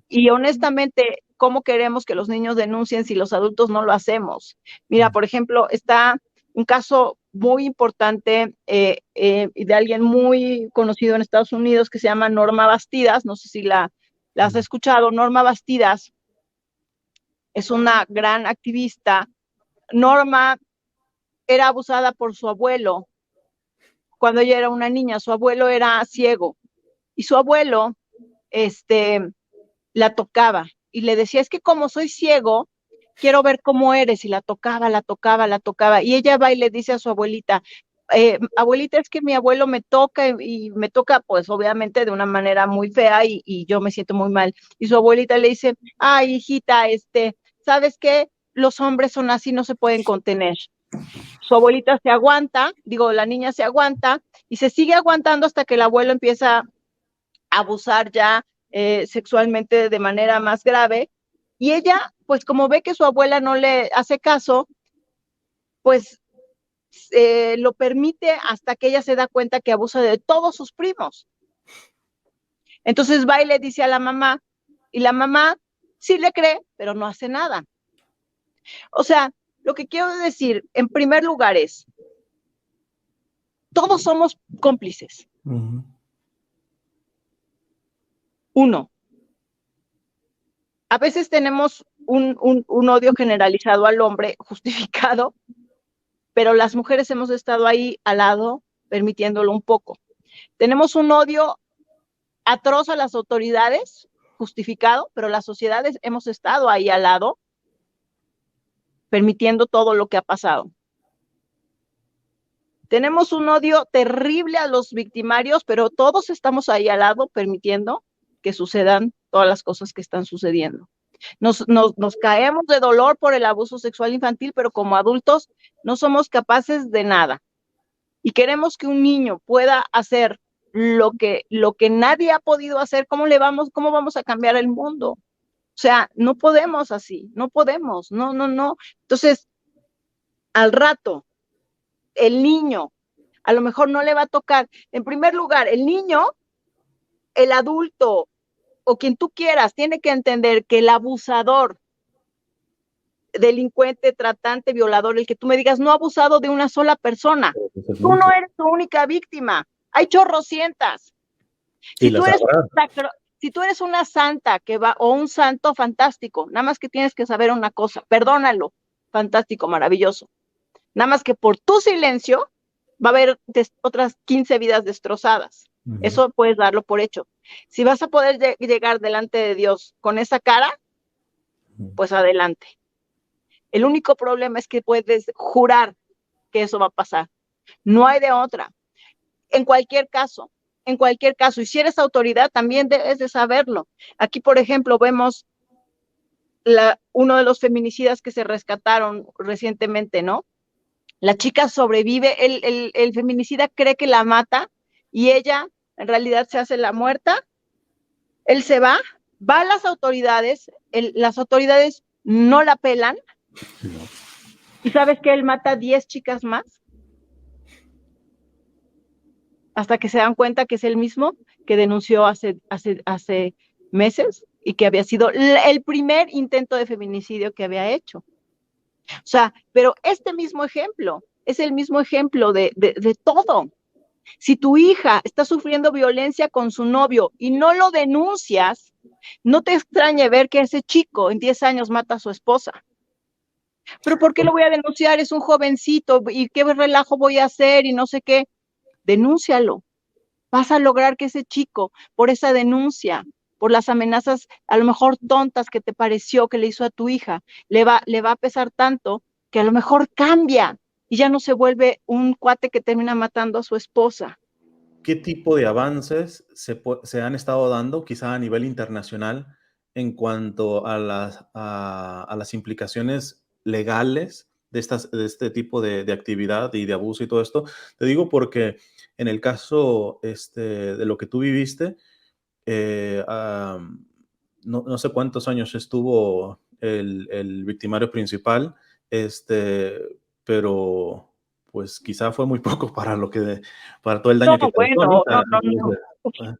Y honestamente, ¿cómo queremos que los niños denuncien si los adultos no lo hacemos? Mira, por ejemplo, está un caso muy importante de alguien muy conocido en Estados Unidos que se llama Norma Bastidas, no sé si la has escuchado. Norma Bastidas es una gran activista. Norma era abusada por su abuelo cuando ella era una niña. Su abuelo era ciego y su abuelo, la tocaba y le decía, es que como soy ciego, quiero ver cómo eres, y la tocaba, y ella va y le dice a su abuelita, abuelita, es que mi abuelo me toca y me toca pues obviamente de una manera muy fea y yo me siento muy mal, y su abuelita le dice, ay hijita, ¿sabes qué? Los hombres son así, no se pueden contener. Su abuelita se aguanta, la niña se aguanta y se sigue aguantando hasta que el abuelo empieza a abusar ya sexualmente de manera más grave, y ella, pues como ve que su abuela no le hace caso, pues lo permite hasta que ella se da cuenta que abusa de todos sus primos. Entonces va y le dice a la mamá, y la mamá sí le cree, pero no hace nada. O sea, lo que quiero decir, en primer lugar es, todos somos cómplices. Uno, a veces tenemos un odio generalizado al hombre, justificado, pero las mujeres hemos estado ahí al lado, permitiéndolo un poco. Tenemos un odio atroz a las autoridades, justificado, pero las sociedades hemos estado ahí al lado, permitiendo todo lo que ha pasado. Tenemos un odio terrible a los victimarios, pero todos estamos ahí al lado, permitiendo que sucedan todas las cosas que están sucediendo. Nos caemos de dolor por el abuso sexual infantil, pero como adultos no somos capaces de nada. Y queremos que un niño pueda hacer lo que nadie ha podido hacer. ¿Cómo vamos a cambiar el mundo? O sea, no podemos así, no podemos, no. Entonces, al rato, el niño, a lo mejor no le va a tocar. En primer lugar, el niño, el adulto o quien tú quieras, tiene que entender que el abusador, delincuente, tratante, violador, el que tú me digas, no ha abusado de una sola persona. Tú no eres tu única víctima. Hay chorrocientas. Si tú eres una santa que va, o un santo, fantástico, nada más que tienes que saber una cosa, perdónalo, fantástico, maravilloso. Nada más que por tu silencio va a haber otras 15 vidas destrozadas. Eso puedes darlo por hecho. Si vas a poder llegar delante de Dios con esa cara, pues adelante. El único problema es que puedes jurar que eso va a pasar. No hay de otra. En cualquier caso, y si eres autoridad, también debes de saberlo. Aquí, por ejemplo, vemos uno de los feminicidas que se rescataron recientemente, ¿no? La chica sobrevive, el feminicida cree que la mata y ella en realidad se hace la muerta. Él se va a las autoridades no la pelan. No. ¿Y sabes que él mata 10 chicas más? Hasta que se dan cuenta que es el mismo que denunció hace meses y que había sido el primer intento de feminicidio que había hecho. O sea, pero este mismo ejemplo es el mismo ejemplo de todo. Si tu hija está sufriendo violencia con su novio y no lo denuncias, no te extrañe ver que ese chico en 10 años mata a su esposa. ¿Pero por qué lo voy a denunciar? Es un jovencito y qué relajo voy a hacer y no sé qué. Denúncialo. Vas a lograr que ese chico, por esa denuncia, por las amenazas a lo mejor tontas que te pareció que le hizo a tu hija, le va a pesar tanto que a lo mejor cambia y ya no se vuelve un cuate que termina matando a su esposa. ¿Qué tipo de avances se han estado dando, quizá a nivel internacional, en cuanto a las implicaciones legales de este tipo de actividad y de abuso y todo esto? Te digo porque en el caso de lo que tú viviste, no sé cuántos años estuvo el victimario principal, pero pues quizá fue muy poco para todo el daño que causó, ¿no?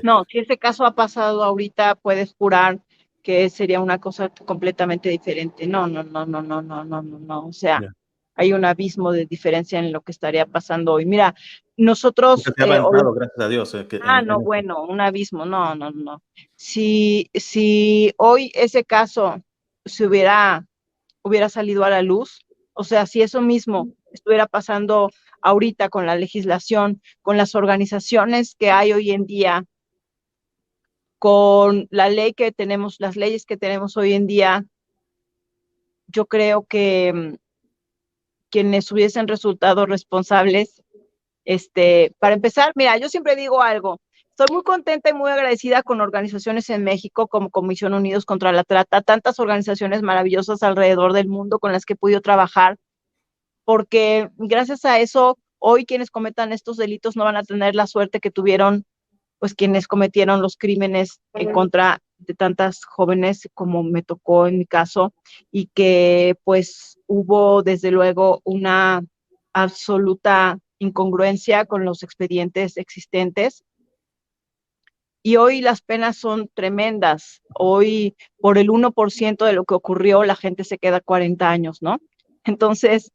No, si ese caso ha pasado ahorita, puedes jurar que sería una cosa completamente diferente. No. O sea, hay un abismo de diferencia en lo que estaría pasando hoy. Mira, nosotros... Se ha avanzado, gracias a Dios. Un abismo, no. Si hoy ese caso se hubiera salido a la luz, o sea, si eso mismo estuviera pasando ahorita con la legislación, con las organizaciones que hay hoy en día, con la ley que tenemos, las leyes que tenemos hoy en día, yo creo que quienes hubiesen resultado responsables, para empezar, mira, yo siempre digo algo, estoy muy contenta y muy agradecida con organizaciones en México como Comisión Unidos contra la Trata, tantas organizaciones maravillosas alrededor del mundo con las que he podido trabajar, porque gracias a eso, hoy quienes cometan estos delitos no van a tener la suerte que tuvieron pues quienes cometieron los crímenes en contra de tantas jóvenes como me tocó en mi caso, y que pues hubo desde luego una absoluta incongruencia con los expedientes existentes. Y hoy las penas son tremendas. Hoy, por el 1% de lo que ocurrió, la gente se queda 40 años, ¿no? Entonces,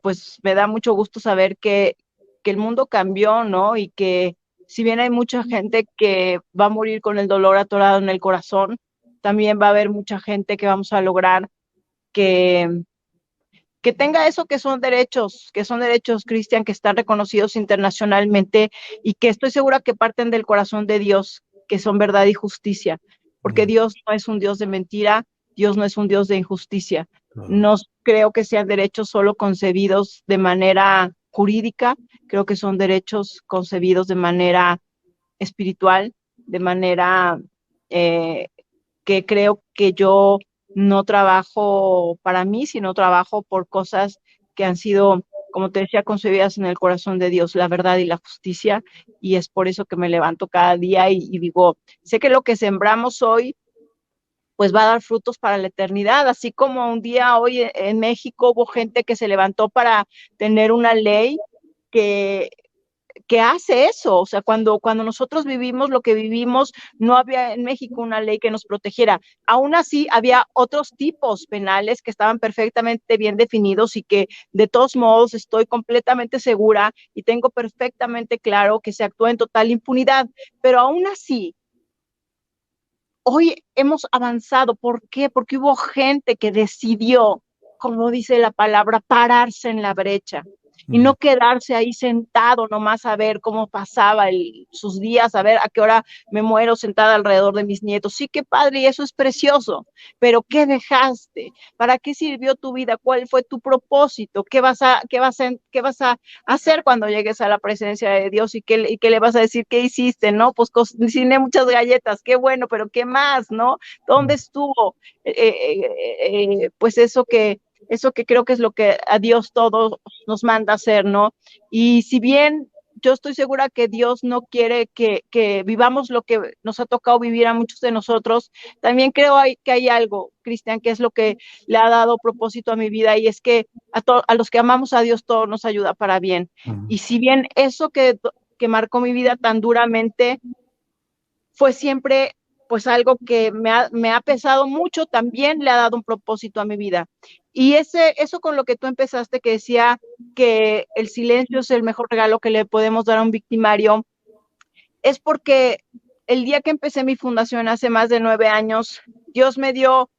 pues me da mucho gusto saber que el mundo cambió, ¿no? Y que si bien hay mucha gente que va a morir con el dolor atorado en el corazón, también va a haber mucha gente que vamos a lograr que, que tenga eso que son derechos, Cristian, que están reconocidos internacionalmente y que estoy segura que parten del corazón de Dios, que son verdad y justicia, porque Dios no es un Dios de mentira, Dios no es un Dios de injusticia. No creo que sean derechos solo concebidos de manera jurídica, creo que son derechos concebidos de manera espiritual, de manera eh, que creo que yo no trabajo para mí, sino trabajo por cosas que han sido, como te decía, concebidas en el corazón de Dios, la verdad y la justicia, y es por eso que me levanto cada día y digo, sé que lo que sembramos hoy pues va a dar frutos para la eternidad, así como un día hoy en México hubo gente que se levantó para tener una ley que hace eso. O sea, cuando nosotros vivimos lo que vivimos, no había en México una ley que nos protegiera. Aún así, había otros tipos penales que estaban perfectamente bien definidos y que de todos modos estoy completamente segura y tengo perfectamente claro que se actúa en total impunidad. Pero aún así, hoy hemos avanzado. ¿Por qué? Porque hubo gente que decidió, como dice la palabra, pararse en la brecha y no quedarse ahí sentado nomás a ver cómo pasaba sus días, a ver a qué hora me muero sentada alrededor de mis nietos. Sí, qué padre, y eso es precioso, pero ¿qué dejaste? ¿Para qué sirvió tu vida? ¿Cuál fue tu propósito? ¿Qué vas a hacer cuando llegues a la presencia de Dios? ¿Y qué le vas a decir? ¿Qué hiciste? ¿No? Pues cociné muchas galletas, qué bueno, pero ¿qué más? ¿No? ¿Dónde estuvo? Pues eso que creo que es lo que a Dios todo nos manda hacer, ¿no? Y si bien yo estoy segura que Dios no quiere que vivamos lo que nos ha tocado vivir a muchos de nosotros, también creo que hay algo, Cristian, que es lo que le ha dado propósito a mi vida, y es que a los que amamos a Dios todo nos ayuda para bien. Y si bien eso que marcó mi vida tan duramente fue siempre pues algo que me ha pesado mucho, también le ha dado un propósito a mi vida. Y eso con lo que tú empezaste, que decía que el silencio es el mejor regalo que le podemos dar a un victimario, es porque el día que empecé mi fundación hace más de 9 años, Dios me dio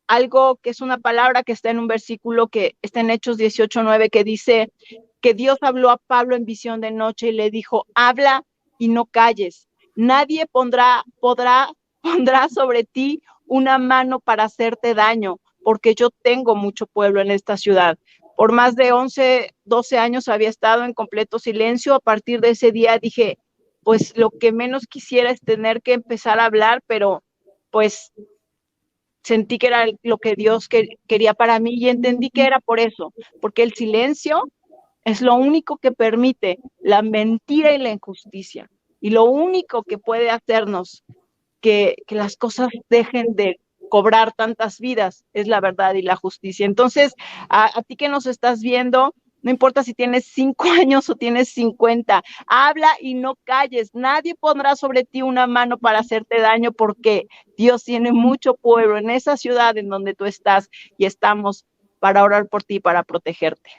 algo que es una palabra que está en un versículo que está en Hechos 18:9, que dice que Dios habló a Pablo en visión de noche y le dijo, habla y no calles. Nadie pondrá sobre ti una mano para hacerte daño, porque yo tengo mucho pueblo en esta ciudad. Por más de 11, 12 años había estado en completo silencio. A partir de ese día dije, pues lo que menos quisiera es tener que empezar a hablar, pero pues sentí que era lo que Dios quería para mí y entendí que era por eso, porque el silencio es lo único que permite la mentira y la injusticia, y lo único que puede hacernos que las cosas dejen de cobrar tantas vidas es la verdad y la justicia. Entonces, a ti que nos estás viendo, no importa si tienes 5 años o tienes 50, habla y no calles. Nadie pondrá sobre ti una mano para hacerte daño, porque Dios tiene mucho pueblo en esa ciudad en donde tú estás, y estamos para orar por ti, para protegerte.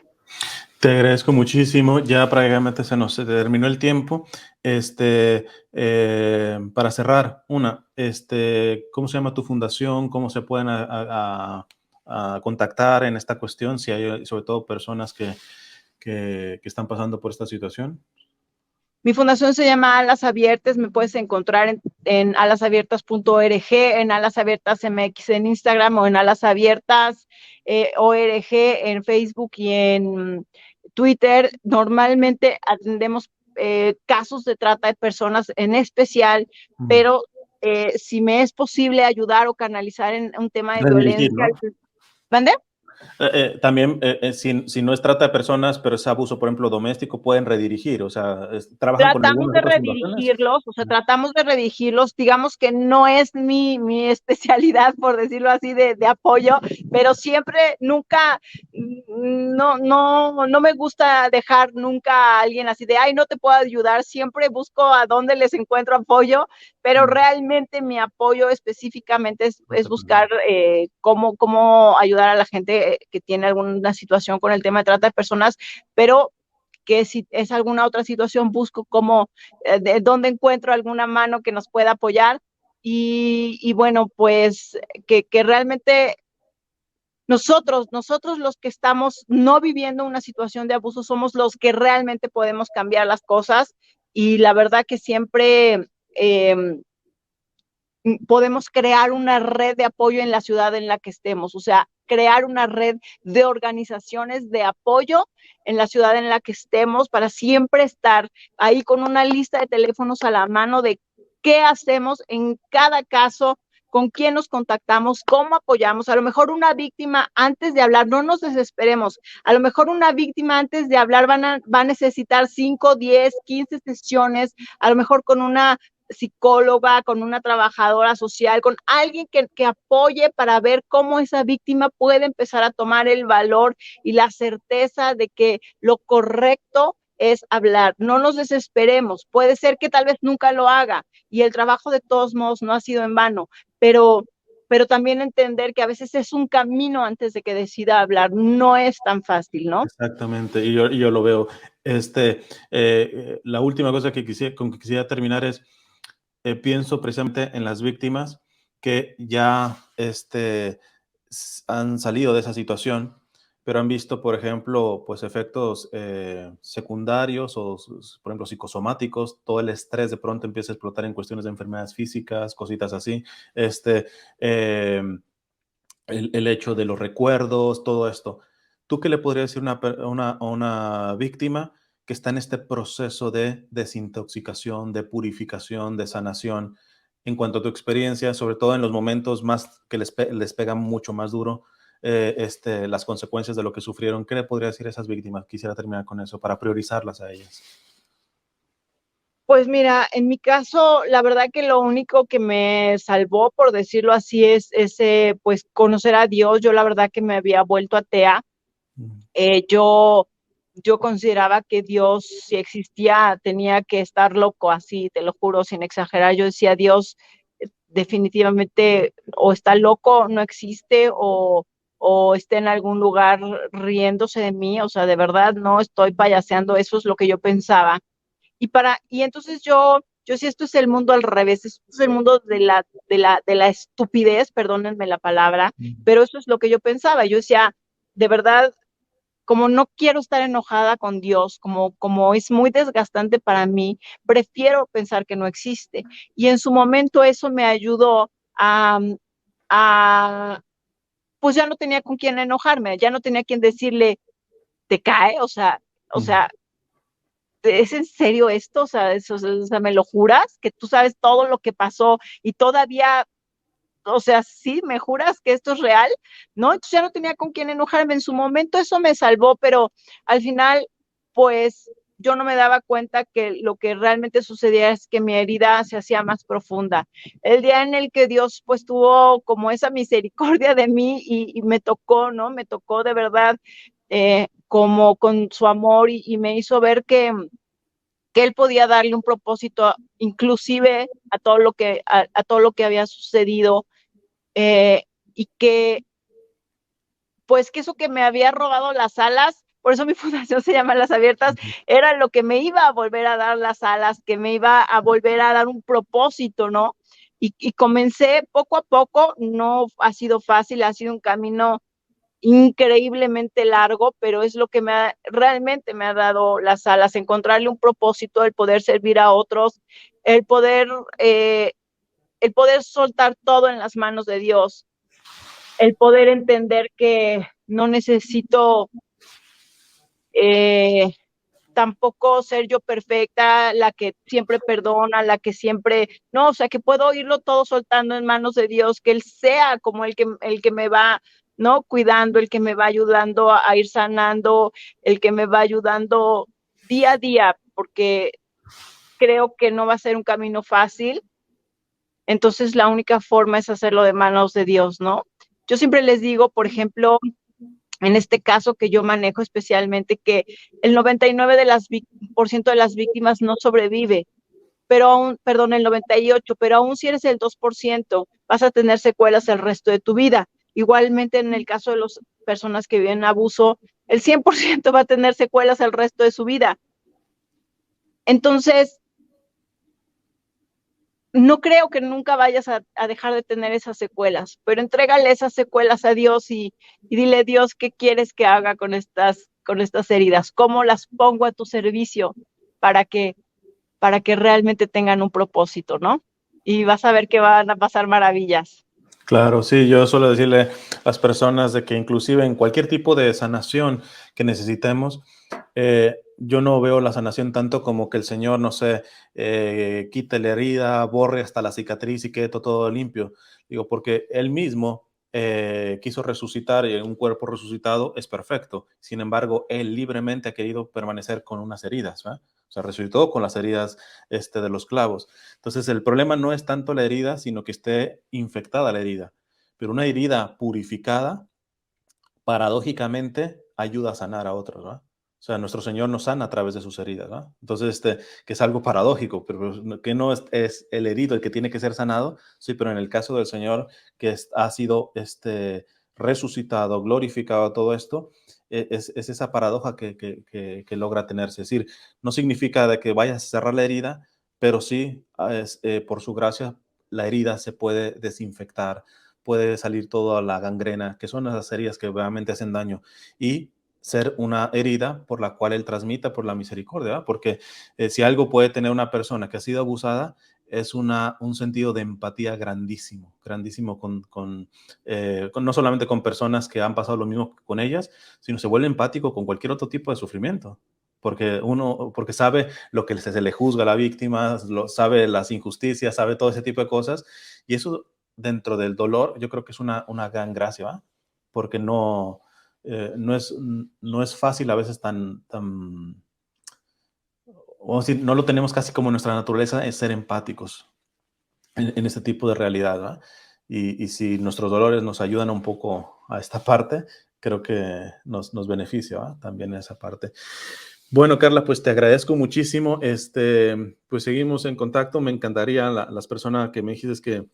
Te agradezco muchísimo. Ya prácticamente se nos terminó el tiempo. Para cerrar, ¿cómo se llama tu fundación? ¿Cómo se pueden a contactar en esta cuestión? Si hay, sobre todo, personas que están pasando por esta situación. Mi fundación se llama Alas Abiertas. Me puedes encontrar en alasabiertas.org, en Alas Abiertas MX en Instagram, o en Alas Abiertas ORG en Facebook y en Twitter. Normalmente atendemos casos de trata de personas en especial, pero si me es posible ayudar o canalizar en un tema de Redirigir, violencia. ¿no? ¿Mande? También, si no es trata de personas, pero es abuso, por ejemplo, doméstico, pueden redirigir, o sea, ¿trabajan con Tratamos algunas de otras fundaciones? redirigirlos, o sea, tratamos de redirigirlos, digamos que no es mi especialidad, por decirlo así, de apoyo, pero siempre, nunca, no me gusta dejar nunca a alguien así de, ay, no te puedo ayudar, siempre busco a dónde les encuentro apoyo, pero realmente mi apoyo específicamente es buscar cómo ayudar a la gente que tiene alguna situación con el tema de trata de personas, pero que si es alguna otra situación, busco cómo, de dónde encuentro alguna mano que nos pueda apoyar. Y bueno, pues que realmente nosotros los que estamos no viviendo una situación de abuso, somos los que realmente podemos cambiar las cosas. Y la verdad que siempre podemos crear una red de apoyo en la ciudad en la que estemos, o sea, crear una red de organizaciones de apoyo en la ciudad en la que estemos para siempre estar ahí con una lista de teléfonos a la mano de qué hacemos en cada caso, con quién nos contactamos, cómo apoyamos. A lo mejor una víctima antes de hablar, no nos desesperemos, a lo mejor una víctima antes de hablar va a necesitar 5, 10, 15 sesiones, a lo mejor con una psicóloga, con una trabajadora social, con alguien que apoye para ver cómo esa víctima puede empezar a tomar el valor y la certeza de que lo correcto es hablar. No nos desesperemos. Puede ser que tal vez nunca lo haga y el trabajo de todos modos no ha sido en vano, pero también entender que a veces es un camino antes de que decida hablar. No es tan fácil, ¿no? Exactamente, y yo lo veo. La última cosa con que quisiera terminar es, pienso precisamente en las víctimas que ya han salido de esa situación, pero han visto, por ejemplo, pues efectos secundarios o, por ejemplo, psicosomáticos. Todo el estrés de pronto empieza a explotar en cuestiones de enfermedades físicas, cositas así. Eh, el hecho de los recuerdos, todo esto. ¿Tú qué le podrías decir a una víctima que está en este proceso de desintoxicación, de purificación, de sanación, en cuanto a tu experiencia, sobre todo en los momentos más que les pega mucho más duro las consecuencias de lo que sufrieron? ¿Qué le podría decir a esas víctimas? Quisiera terminar con eso para priorizarlas a ellas. Pues mira, en mi caso, la verdad que lo único que me salvó, por decirlo así, es ese, pues, conocer a Dios. Yo la verdad que me había vuelto atea. Mm. Yo consideraba que Dios, si existía, tenía que estar loco, así, te lo juro, sin exagerar. Yo decía, Dios definitivamente o está loco, no existe, o está en algún lugar riéndose de mí. O sea, de verdad no estoy payaseando, eso es lo que yo pensaba. Y entonces yo sí, esto es el mundo al revés, esto es el mundo de la estupidez, perdónenme la palabra, Mm. pero eso es lo que yo pensaba. Yo decía, de verdad, como no quiero estar enojada con Dios, como es muy desgastante para mí, prefiero pensar que no existe. Y en su momento eso me ayudó a pues ya no tenía con quién enojarme, ya no tenía quien decirle, te cae, o Mm. sea, ¿es en serio esto? O sea, ¿me lo juras? Que tú sabes todo lo que pasó y todavía, o sea, sí, ¿me juras que esto es real? ¿No? Entonces ya no tenía con quién enojarme. En su momento eso me salvó, pero al final, pues yo no me daba cuenta que lo que realmente sucedía es que mi herida se hacía más profunda. El día en el que Dios pues tuvo como esa misericordia de mí y me tocó, ¿no? Me tocó de verdad como con su amor y me hizo ver que él podía darle un propósito inclusive a todo lo que había sucedido, y que pues que eso que me había robado las alas, por eso mi fundación se llama Las Abiertas, Ujú. era lo que me iba a volver a dar las alas, que me iba a volver a dar un propósito, ¿no? Y comencé poco a poco, no ha sido fácil, ha sido un camino increíblemente largo, pero es lo que realmente me ha dado las alas, encontrarle un propósito, el poder servir a otros, el poder, eh, el poder soltar todo en las manos de Dios, el poder entender que no necesito eh, tampoco ser yo perfecta, la que siempre perdona, la que siempre, no, o sea, que puedo irlo todo soltando en manos de Dios, que Él sea como el que me va ¿no? Cuidando, el que me va ayudando a ir sanando, el que me va ayudando día a día, porque creo que no va a ser un camino fácil. Entonces la única forma es hacerlo de manos de Dios, ¿no? Yo siempre les digo, por ejemplo, en este caso que yo manejo especialmente, que el 99% de las víctimas no sobrevive, pero aún, perdón, el 98%, pero aún si eres el 2%, vas a tener secuelas el resto de tu vida. Igualmente en el caso de las personas que viven abuso, el 100% va a tener secuelas el resto de su vida. Entonces, no creo que nunca vayas a dejar de tener esas secuelas, pero entrégale esas secuelas a Dios y dile, Dios, ¿qué quieres que haga con estas heridas? ¿Cómo las pongo a tu servicio para que, para que realmente tengan un propósito, ¿no? Y vas a ver que van a pasar maravillas. Claro, sí, yo suelo decirle a las personas de que inclusive en cualquier tipo de sanación que necesitemos, yo no veo la sanación tanto como que el Señor, no sé, quite la herida, borre hasta la cicatriz y quede todo limpio. Digo, porque Él mismo quiso resucitar y un cuerpo resucitado es perfecto. Sin embargo, Él libremente ha querido permanecer con unas heridas, ¿verdad? O sea, resucitó con las heridas de los clavos. Entonces, el problema no es tanto la herida, sino que esté infectada la herida. Pero una herida purificada, paradójicamente, ayuda a sanar a otros, ¿verdad? O sea, nuestro Señor nos sana a través de sus heridas, ¿verdad? Entonces, que es algo paradójico, pero que no es el herido el que tiene que ser sanado, sí, pero en el caso del Señor que ha sido resucitado, glorificado, todo esto, es esa paradoja que logra tenerse. Es decir, no significa de que vayas a cerrar la herida, pero sí, por su gracia, la herida se puede desinfectar, puede salir toda la gangrena, que son esas heridas que realmente hacen daño, y ser una herida por la cual Él transmita por la misericordia, ¿verdad? Porque si algo puede tener una persona que ha sido abusada, es un sentido de empatía grandísimo, grandísimo no solamente con personas que han pasado lo mismo con ellas, sino se vuelve empático con cualquier otro tipo de sufrimiento. Porque sabe lo que se le juzga a la víctima, sabe las injusticias, sabe todo ese tipo de cosas, y eso dentro del dolor, yo creo que es una gran gracia, ¿va? Porque no es fácil a veces vamos a decir, no lo tenemos casi como nuestra naturaleza, es ser empáticos en este tipo de realidad, ¿va? Y si nuestros dolores nos ayudan un poco a esta parte, creo que nos beneficia, ¿va? También esa parte. Bueno, Carla, pues te agradezco muchísimo. Pues seguimos en contacto. Me encantaría las personas que me dijiste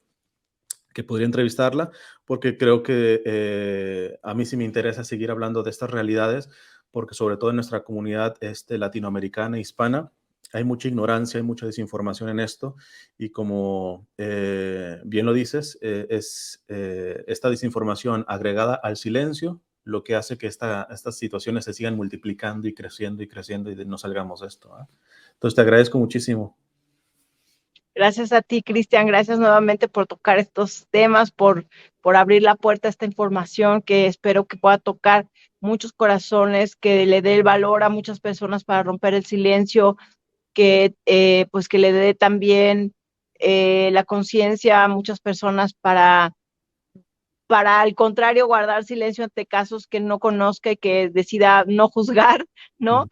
que podría entrevistarla, porque creo que a mí sí me interesa seguir hablando de estas realidades, porque sobre todo en nuestra comunidad latinoamericana, hispana, hay mucha ignorancia, hay mucha desinformación en esto, y como bien lo dices, es esta desinformación agregada al silencio lo que hace que estas situaciones se sigan multiplicando y creciendo y no salgamos de esto, ¿eh? Entonces te agradezco muchísimo. Gracias a ti, Cristian. Gracias nuevamente por tocar estos temas, por abrir la puerta a esta información que espero que pueda tocar muchos corazones, que le dé el valor a muchas personas para romper el silencio, que pues que le dé también la conciencia a muchas personas para al contrario guardar silencio ante casos que no conozca y que decida no juzgar, ¿no?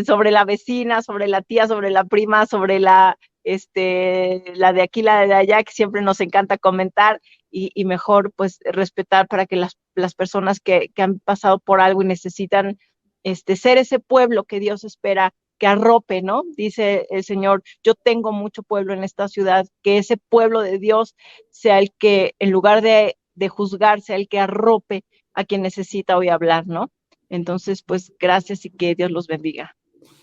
Sobre la vecina, sobre la tía, sobre la prima, sobre la de aquí, la de allá, que siempre nos encanta comentar, y mejor pues respetar para que las personas que han pasado por algo y necesitan ser ese pueblo que Dios espera que arrope, ¿no? Dice el Señor, yo tengo mucho pueblo en esta ciudad, que ese pueblo de Dios sea el que, en lugar de juzgar, sea el que arrope a quien necesita hoy hablar, ¿no? Entonces, pues gracias y que Dios los bendiga.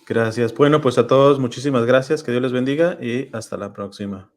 Gracias. Bueno, pues a todos muchísimas gracias, que Dios les bendiga y hasta la próxima.